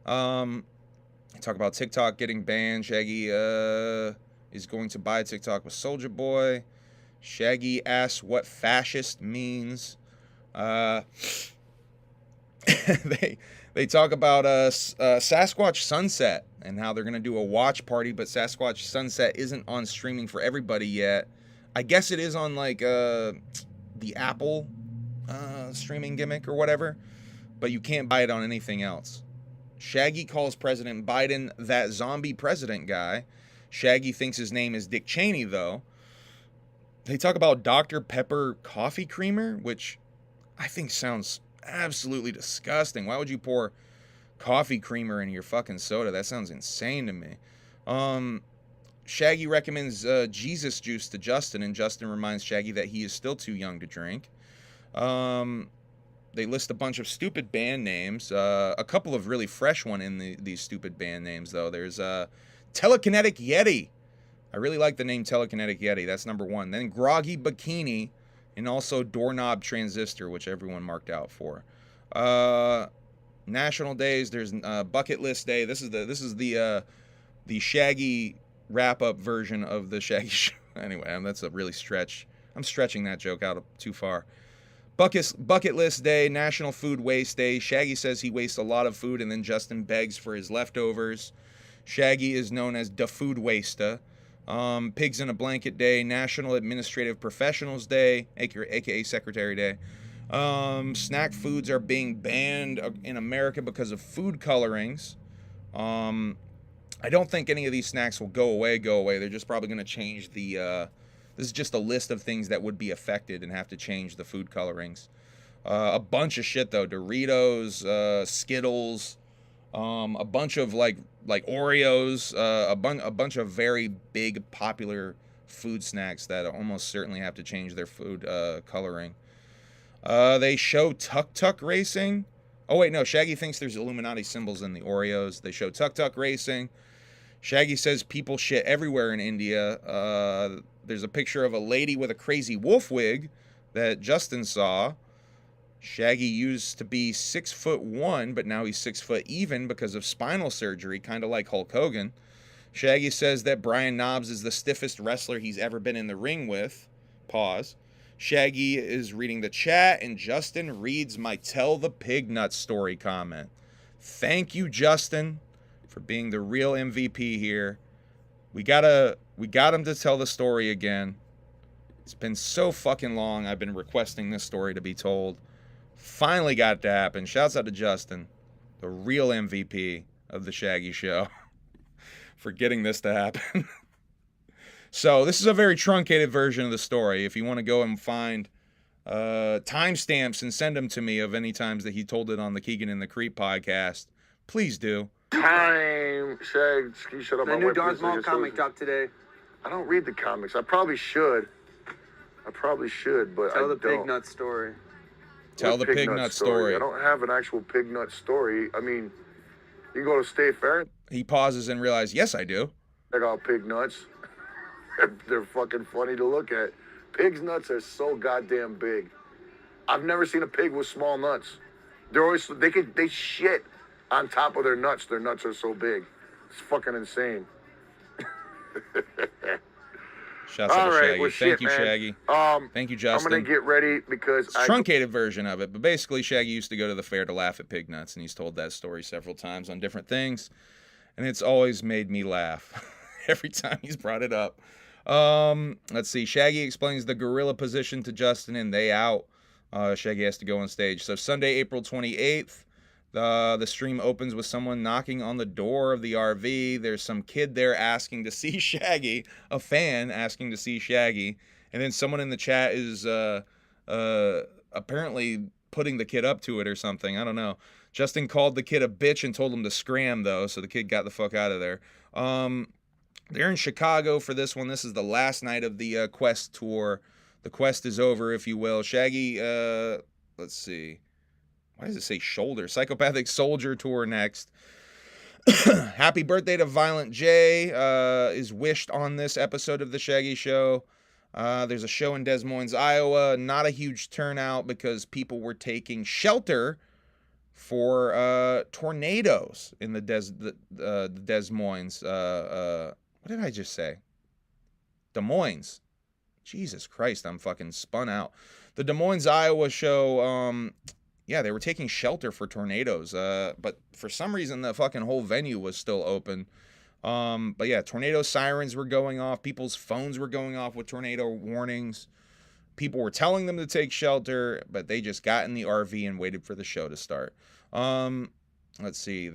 Talk about TikTok getting banned. Shaggy is going to buy TikTok with Soulja Boy. Shaggy asks what fascist means. They talk about Sasquatch Sunset and how they're going to do a watch party, but Sasquatch Sunset isn't on streaming for everybody yet. I guess it is on like the Apple streaming gimmick or whatever, but you can't buy it on anything else. Shaggy calls President Biden that zombie president guy. Shaggy thinks his name is Dick Cheney, though. They talk about Dr. Pepper coffee creamer, which I think sounds absolutely disgusting. Why would you pour coffee creamer in your fucking soda? That sounds insane to me. Shaggy recommends Jesus juice to Justin, and Justin reminds Shaggy that he is still too young to drink. They list a bunch of stupid band names. A couple of really fresh one in these stupid band names, though. There's Telekinetic Yeti. I really like the name Telekinetic Yeti. That's number one. Then Groggy Bikini, and also Doorknob Transistor, which everyone marked out for. National days. There's Bucket List Day. This is the Shaggy wrap-up version of the Shaggy Show. Anyway, that's a really stretch. I'm stretching that joke out too far. Bucket List Day, National Food Waste Day. Shaggy says he wastes a lot of food, and then Justin begs for his leftovers. Shaggy is known as the Food Waster. Pigs in a Blanket Day, National Administrative Professionals Day, aka Secretary Day. Snack foods are being banned in America because of food colorings. I don't think any of these snacks will go away. They're just probably going to change the... This is just a list of things that would be affected and have to change the food colorings. A bunch of shit, though. Doritos, Skittles, a bunch of like Oreos, a bunch of very big popular food snacks that almost certainly have to change their food coloring. They show Tuk Tuk Racing. Oh, wait, no. Shaggy thinks there's Illuminati symbols in the Oreos. They show Tuk Tuk Racing. Shaggy says people shit everywhere in India. There's a picture of a lady with a crazy wolf wig that Justin saw. Shaggy used to be 6'1", but now he's 6 foot even because of spinal surgery, kind of like Hulk Hogan. Shaggy says that Brian Knobbs is the stiffest wrestler he's ever been in the ring with. Pause. Shaggy is reading the chat, and Justin reads my Tell the Pig Nut story comment. Thank you, Justin, for being the real MVP here. We got him to tell the story again. It's been so fucking long. I've been requesting this story to be told. Finally got it to happen. Shouts out to Justin, the real MVP of the Shaggy Show, for getting this to happen. So this is a very truncated version of the story. If you want to go and find timestamps and send them to me of any times that he told it on the Keegan and the Creep podcast, please do. Time, Shag, shut up. The new Darth Maul comic dropped today. I don't read the comics. I probably should, but Tell the don't. pig nut story. Tell the pig nut story. I don't have an actual pig nut story. I mean, you go to State Fair. He pauses and realizes, yes, I do. Check out pig nuts. They're fucking funny to look at. Pigs' nuts are so goddamn big. I've never seen a pig with small nuts. They shit on top of their nuts. Their nuts are so big. It's fucking insane. Shouts out to Shaggy. Well, Thank shit, you, man. Shaggy. Thank you, Justin. I'm gonna get ready because it's a truncated version of it, but basically Shaggy used to go to the fair to laugh at pig nuts, and he's told that story several times on different things, and it's always made me laugh every time he's brought it up. Let's see. Shaggy explains the gorilla position to Justin, and they out. Shaggy has to go on stage. So Sunday, April 28th, the stream opens with someone knocking on the door of the RV. There's some kid there asking to see Shaggy, a fan asking to see Shaggy, and then someone in the chat is apparently putting the kid up to it or something. I don't know. Justin called the kid a bitch and told him to scram, though, so the kid got the fuck out of there. They're in Chicago for this one. This is the last night of the Quest tour. The Quest is over, if you will. Shaggy, let's see. Why does it say shoulder? Psychopathic Soldier tour next. Happy birthday to Violent J is wished on this episode of The Shaggy Show. There's a show in Des Moines, Iowa. Not a huge turnout because people were taking shelter for tornadoes in the Des Moines. What did I just say? Des Moines. Jesus Christ, I'm fucking spun out. The Des Moines, Iowa show, yeah, they were taking shelter for tornadoes. But for some reason, the fucking whole venue was still open. But yeah, tornado sirens were going off. People's phones were going off with tornado warnings. People were telling them to take shelter, but they just got in the RV and waited for the show to start. Let's see.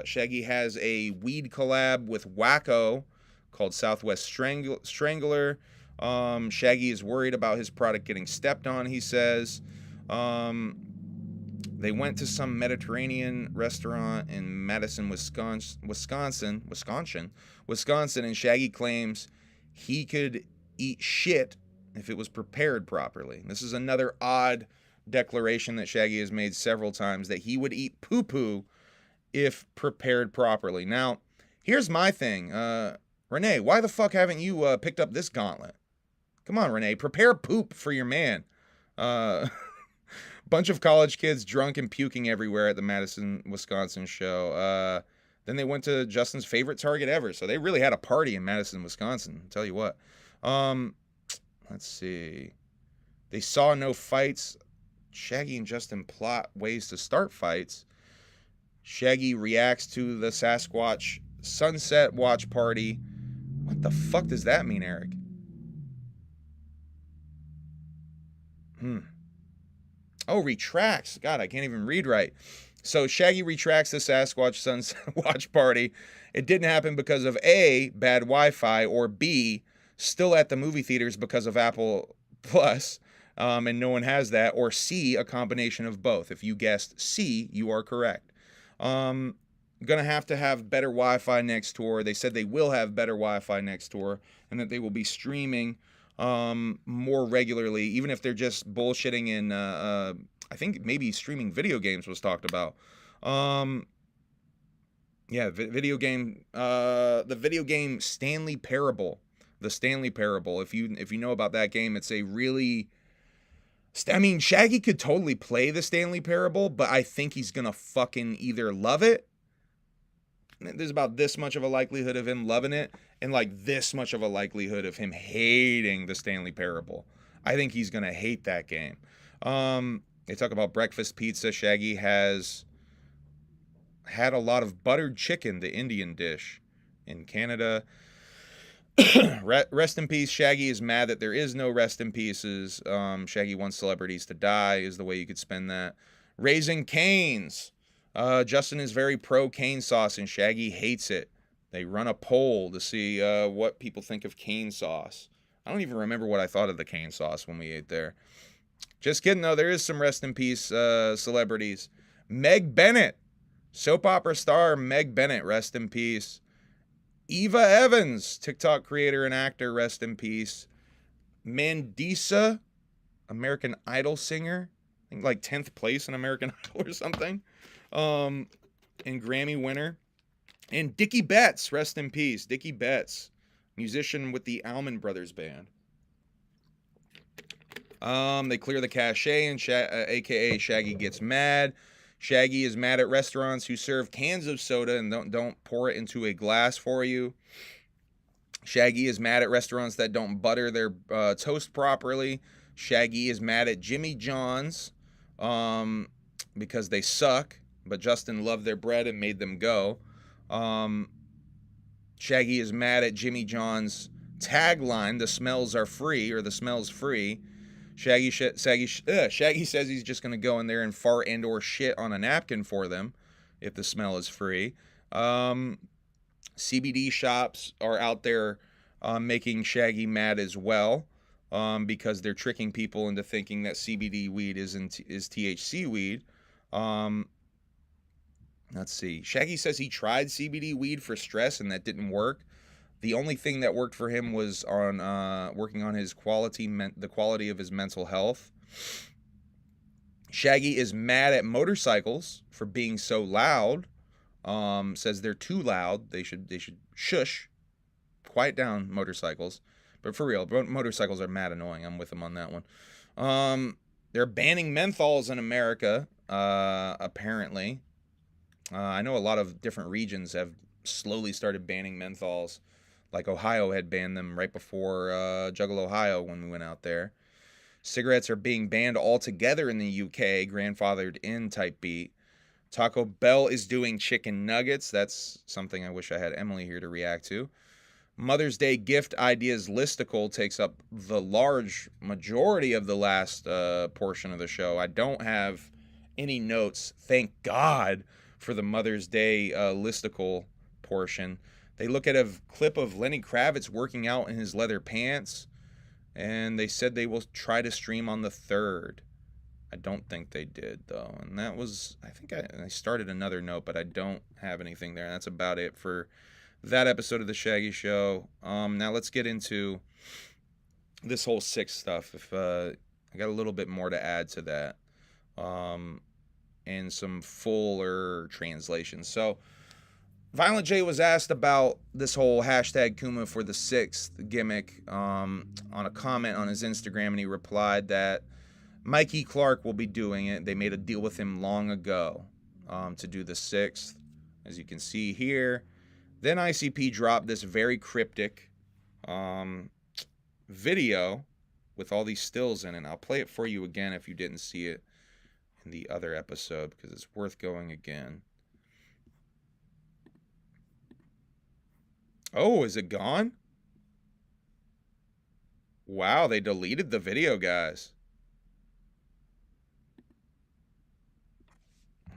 Shaggy has a weed collab with Wacko called Southwest Strangler. Shaggy is worried about his product getting stepped on, he says. They went to some Mediterranean restaurant in Madison, Wisconsin, and Shaggy claims he could eat shit if it was prepared properly. This is another odd declaration that Shaggy has made several times, that he would eat poo-poo if prepared properly. Now, here's my thing. Renee, why the fuck haven't you picked up this gauntlet? Come on, Renee, prepare poop for your man. Bunch of college kids drunk and puking everywhere at the Madison, Wisconsin show. Then they went to Justin's favorite Target ever. So they really had a party in Madison, Wisconsin. I'll tell you what. Let's see. They saw no fights. Shaggy and Justin plot ways to start fights. Shaggy reacts to the Sasquatch sunset watch party. What the fuck does that mean, Eric? Oh, retracts. God, I can't even read right. So Shaggy retracts the Sasquatch sunset watch party. It didn't happen because of A, bad Wi-Fi, or B, still at the movie theaters because of Apple Plus, and no one has that, or C, a combination of both. If you guessed C, you are correct. Gonna have to have better Wi-Fi next tour. They said they will have better Wi-Fi next tour, and that they will be streaming more regularly, even if they're just bullshitting in, I think maybe streaming video games was talked about. Yeah, video game, the video game Stanley Parable. The Stanley Parable. If you know about that game, it's a really... I mean, Shaggy could totally play the Stanley Parable, but I think he's gonna fucking either love it. There's about this much of a likelihood of him loving it, and like this much of a likelihood of him hating the Stanley Parable. I think he's gonna hate that game. They talk about breakfast pizza. Shaggy has had a lot of buttered chicken, the Indian dish, in Canada. Rest in peace. Shaggy is mad that there is no rest in pieces. Shaggy wants celebrities to die is the way you could spend that. Raising Cane's. Justin is very pro cane sauce and Shaggy hates it. They run a poll to see what people think of cane sauce. I don't even remember what I thought of the cane sauce when we ate there. Just kidding though, there is some rest in peace celebrities. Meg Bennett. Soap opera star Meg Bennett, rest in peace. Eva Evans, TikTok creator and actor, rest in peace. Mandisa, American Idol singer. I think like 10th place in American Idol or something. And Grammy winner. And Dickie Betts, rest in peace. Dickie Betts, musician with the Allman Brothers Band. They clear the cachet and aka Shaggy gets mad. Shaggy is mad at restaurants who serve cans of soda and don't pour it into a glass for you. Shaggy is mad at restaurants that don't butter their toast properly. Shaggy is mad at Jimmy John's because they suck, but Justin loved their bread and made them go. Shaggy is mad at Jimmy John's tagline, "The smells are free," or "The smell's free." Shaggy says he's just going to go in there and fart and or shit on a napkin for them if the smell is free. CBD shops are out there making Shaggy mad as well because they're tricking people into thinking that CBD weed is THC weed. Let's see. Shaggy says he tried CBD weed for stress and that didn't work. The only thing that worked for him was on working on his the quality of his mental health. Shaggy is mad at motorcycles for being so loud. Says they're too loud. They should shush, quiet down motorcycles. But for real, motorcycles are mad annoying. I'm with him on that one. They're banning menthols in America, apparently. I know a lot of different regions have slowly started banning menthols. Like Ohio had banned them right before Juggalo, Ohio, when we went out there. Cigarettes are being banned altogether in the UK, grandfathered in type beat. Taco Bell is doing chicken nuggets. That's something I wish I had Emily here to react to. Mother's Day gift ideas listicle takes up the large majority of the last portion of the show. I don't have any notes, thank God, for the Mother's Day listicle portion. They look at a clip of Lenny Kravitz working out in his leather pants, and they said they will try to stream on the 3rd. I don't think they did, though. And that was, I think I started another note, but I don't have anything there. And that's about it for that episode of The Shaggy Show. Now let's get into this whole 6 stuff. I got a little bit more to add to that. And some fuller translations. So, Violent J was asked about this whole hashtag Kuma for the 6th gimmick on a comment on his Instagram, and he replied that Mikey Clark will be doing it. They made a deal with him long ago to do the 6th, as you can see here. Then ICP dropped this very cryptic video with all these stills in it. I'll play it for you again if you didn't see it in the other episode, because it's worth going again. Oh, is it gone? Wow, they deleted the video, guys.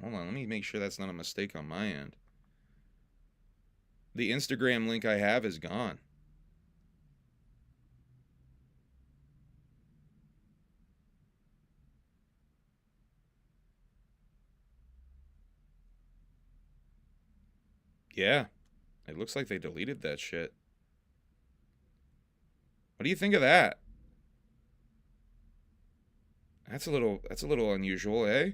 Hold on, let me make sure that's not a mistake on my end. The Instagram link I have is gone. Yeah, it looks like they deleted that shit. What do you think of that? That's a little unusual, eh?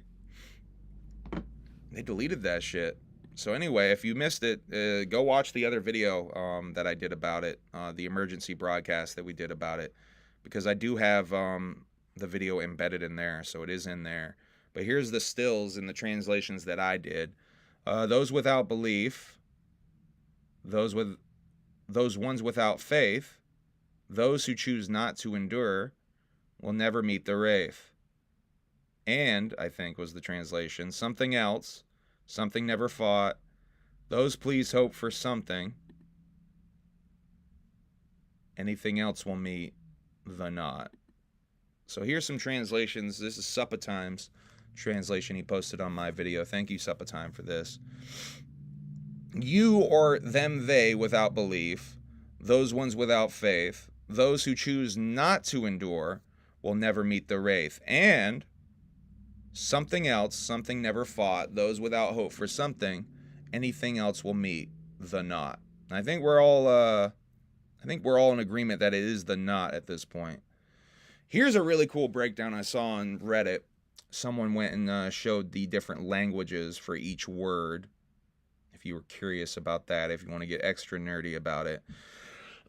They deleted that shit. So anyway, if you missed it, go watch the other video that I did about it, the emergency broadcast that we did about it, because I do have the video embedded in there, so it is in there. But here's the stills and the translations that I did. Those without belief, those ones without faith, those who choose not to endure, will never meet the wraith. And, I think was the translation, something else, something never fought, those please hope for something, anything else will meet the not. So here's some translations. This is Suppatime's translation he posted on my video. Thank you, Suppatime, for this. You or them, they without belief, those ones without faith, those who choose not to endure, will never meet the wraith. And something else, something never fought, those without hope for something, anything else will meet the not. I think we're all in agreement that it is the not at this point. Here's a really cool breakdown I saw on Reddit. Someone went and showed the different languages for each word. If you were curious about that, if you want to get extra nerdy about it.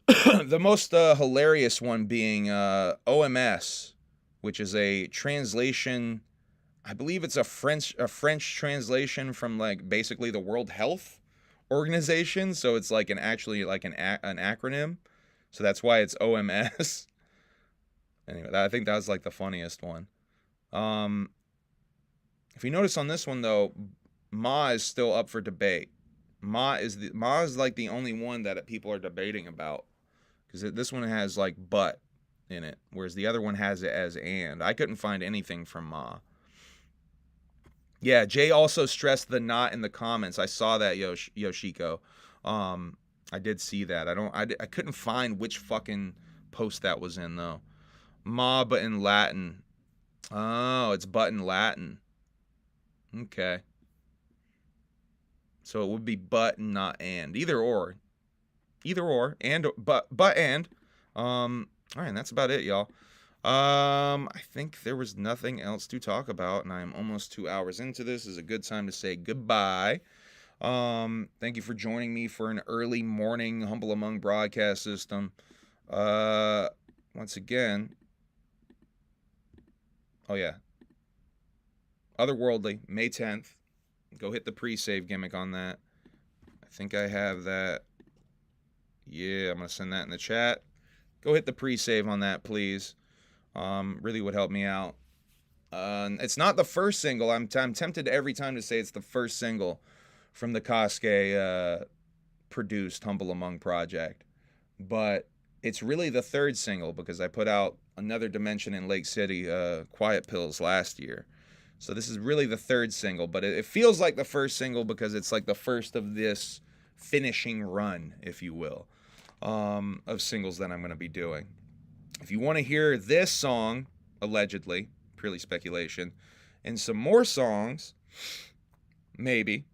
The most hilarious one being OMS, which is a translation. I believe it's a French translation from like basically the World Health Organization. So it's like an acronym. So that's why it's OMS. Anyway, I think that was like the funniest one. If you notice on this one though, Ma is still up for debate. Ma is like the only one that people are debating about, because this one has like but in it, whereas the other one has it as and. I couldn't find anything from Ma. Yeah, Jay also stressed the not in the comments. I saw that, Yoshiko. I did see that. I couldn't find which fucking post that was in though. Ma, but in Latin. Oh, it's but in Latin. Okay. So it would be but and not and. Either or. Either or. And but and. All right, and that's about it, y'all. I think there was nothing else to talk about, and I'm almost 2 hours into this. This is a good time to say goodbye. Thank you for joining me for an early morning Humble Among broadcast system. Once again, oh yeah, Otherworldly, May 10th. Go hit the pre-save gimmick on that. I think I have that. Yeah, I'm going to send that in the chat. Go hit the pre-save on that, please. Really would help me out. It's not the first single. I'm tempted every time to say it's the first single from the Kasuke produced Humble Among project. But it's really the third single because I put out Another Dimension in Lake City, Quiet Pills, last year. So this is really the third single, but it feels like the first single because it's like the first of this finishing run, if you will, of singles that I'm going to be doing. If you want to hear this song, allegedly, purely speculation, and some more songs, maybe,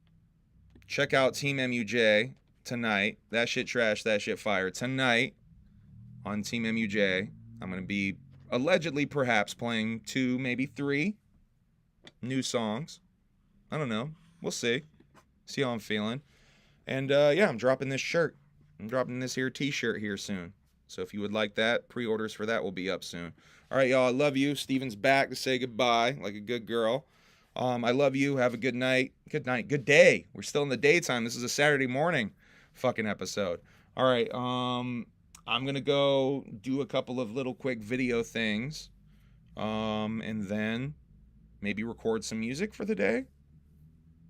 check out Team MUJ tonight. That shit trash, that shit fire. Tonight on Team MUJ, I'm going to be allegedly perhaps playing 2, maybe 3 new songs. I don't know. We'll see. See how I'm feeling. And yeah, I'm dropping this shirt. I'm dropping this here t-shirt here soon. So if you would like that, pre-orders for that will be up soon. All right, y'all. I love you. Steven's back to say goodbye like a good girl. I love you. Have a good night. Good night. Good day. We're still in the daytime. This is a Saturday morning fucking episode. All right. I'm going to go do a couple of little quick video things. And then maybe record some music for the day.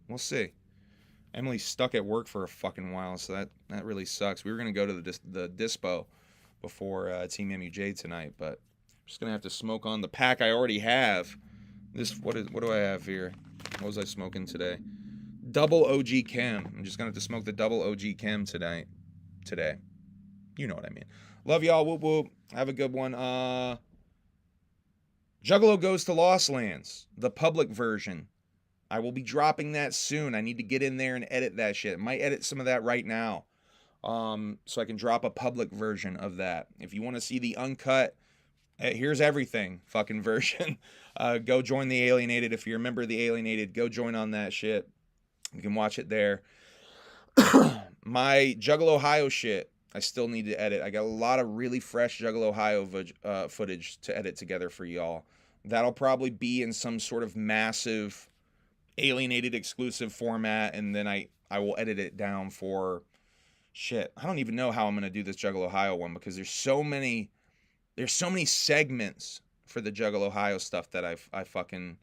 We'll see. Emily's stuck at work for a fucking while, so that really sucks. We were going to go to the dispo before Team MUJ tonight, but I'm just going to have to smoke on the pack I already have. What do I have here? What was I smoking today? Double OG Chem. I'm just going to have to smoke the double OG Chem today. You know what I mean. Love y'all. Whoop whoop. Have a good one. Juggalo Goes to Lost Lands, the public version. I will be dropping that soon. I need to get in there and edit that shit. Might edit some of that right now. So I can drop a public version of that. If you want to see the uncut, here's everything fucking version, go join the Alienated. If you're a member of the Alienated, go join on that shit. You can watch it there. My Juggalo Ohio shit, I still need to edit. I got a lot of really fresh Juggalo Ohio footage to edit together for y'all. That'll probably be in some sort of massive Alienated exclusive format, and then I will edit it down for shit. I don't even know how I'm gonna do this Juggalo Ohio one because there's so many segments for the Juggalo Ohio stuff that I fucking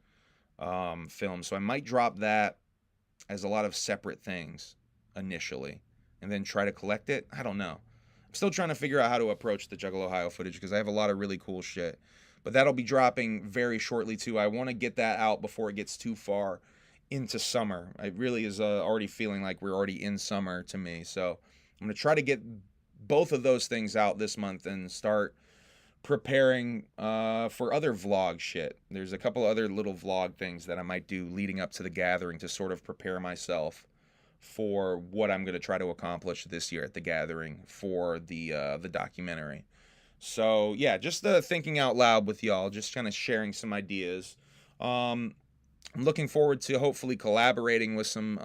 filmed. So I might drop that as a lot of separate things initially, and then try to collect it. I don't know. I'm still trying to figure out how to approach the Juggalo Ohio footage because I have a lot of really cool shit. But that'll be dropping very shortly too. I want to get that out before it gets too far into summer. It really is already feeling like we're already in summer to me. So I'm going to try to get both of those things out this month and start preparing for other vlog shit. There's a couple other little vlog things that I might do leading up to the gathering to sort of prepare myself for what I'm going to try to accomplish this year at the gathering for the documentary. So yeah, just thinking out loud with y'all, just kind of sharing some ideas. I'm looking forward to hopefully collaborating with some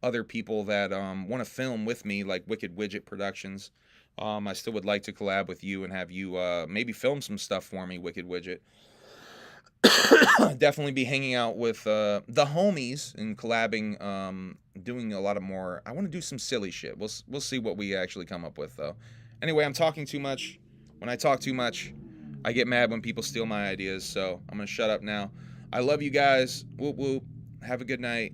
other people that want to film with me, like Wicked Widget Productions. I still would like to collab with you and have you maybe film some stuff for me, Wicked Widget. Definitely be hanging out with the homies and collabing, doing a lot of more. I want to do some silly shit. We'll see what we actually come up with, though. Anyway, I'm talking too much. When I talk too much, I get mad when people steal my ideas, so I'm going to shut up now. I love you guys. Whoop, whoop. Have a good night.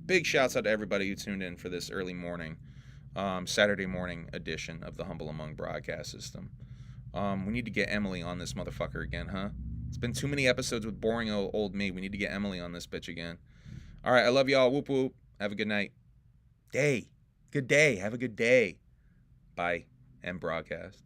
Big shouts out to everybody who tuned in for this early morning, Saturday morning edition of the Humble Among broadcast system. We need to get Emily on this motherfucker again, huh? It's been too many episodes with boring old me. We need to get Emily on this bitch again. All right, I love y'all. Whoop, whoop. Have a good night. Good day. Have a good day. Bye. End broadcast.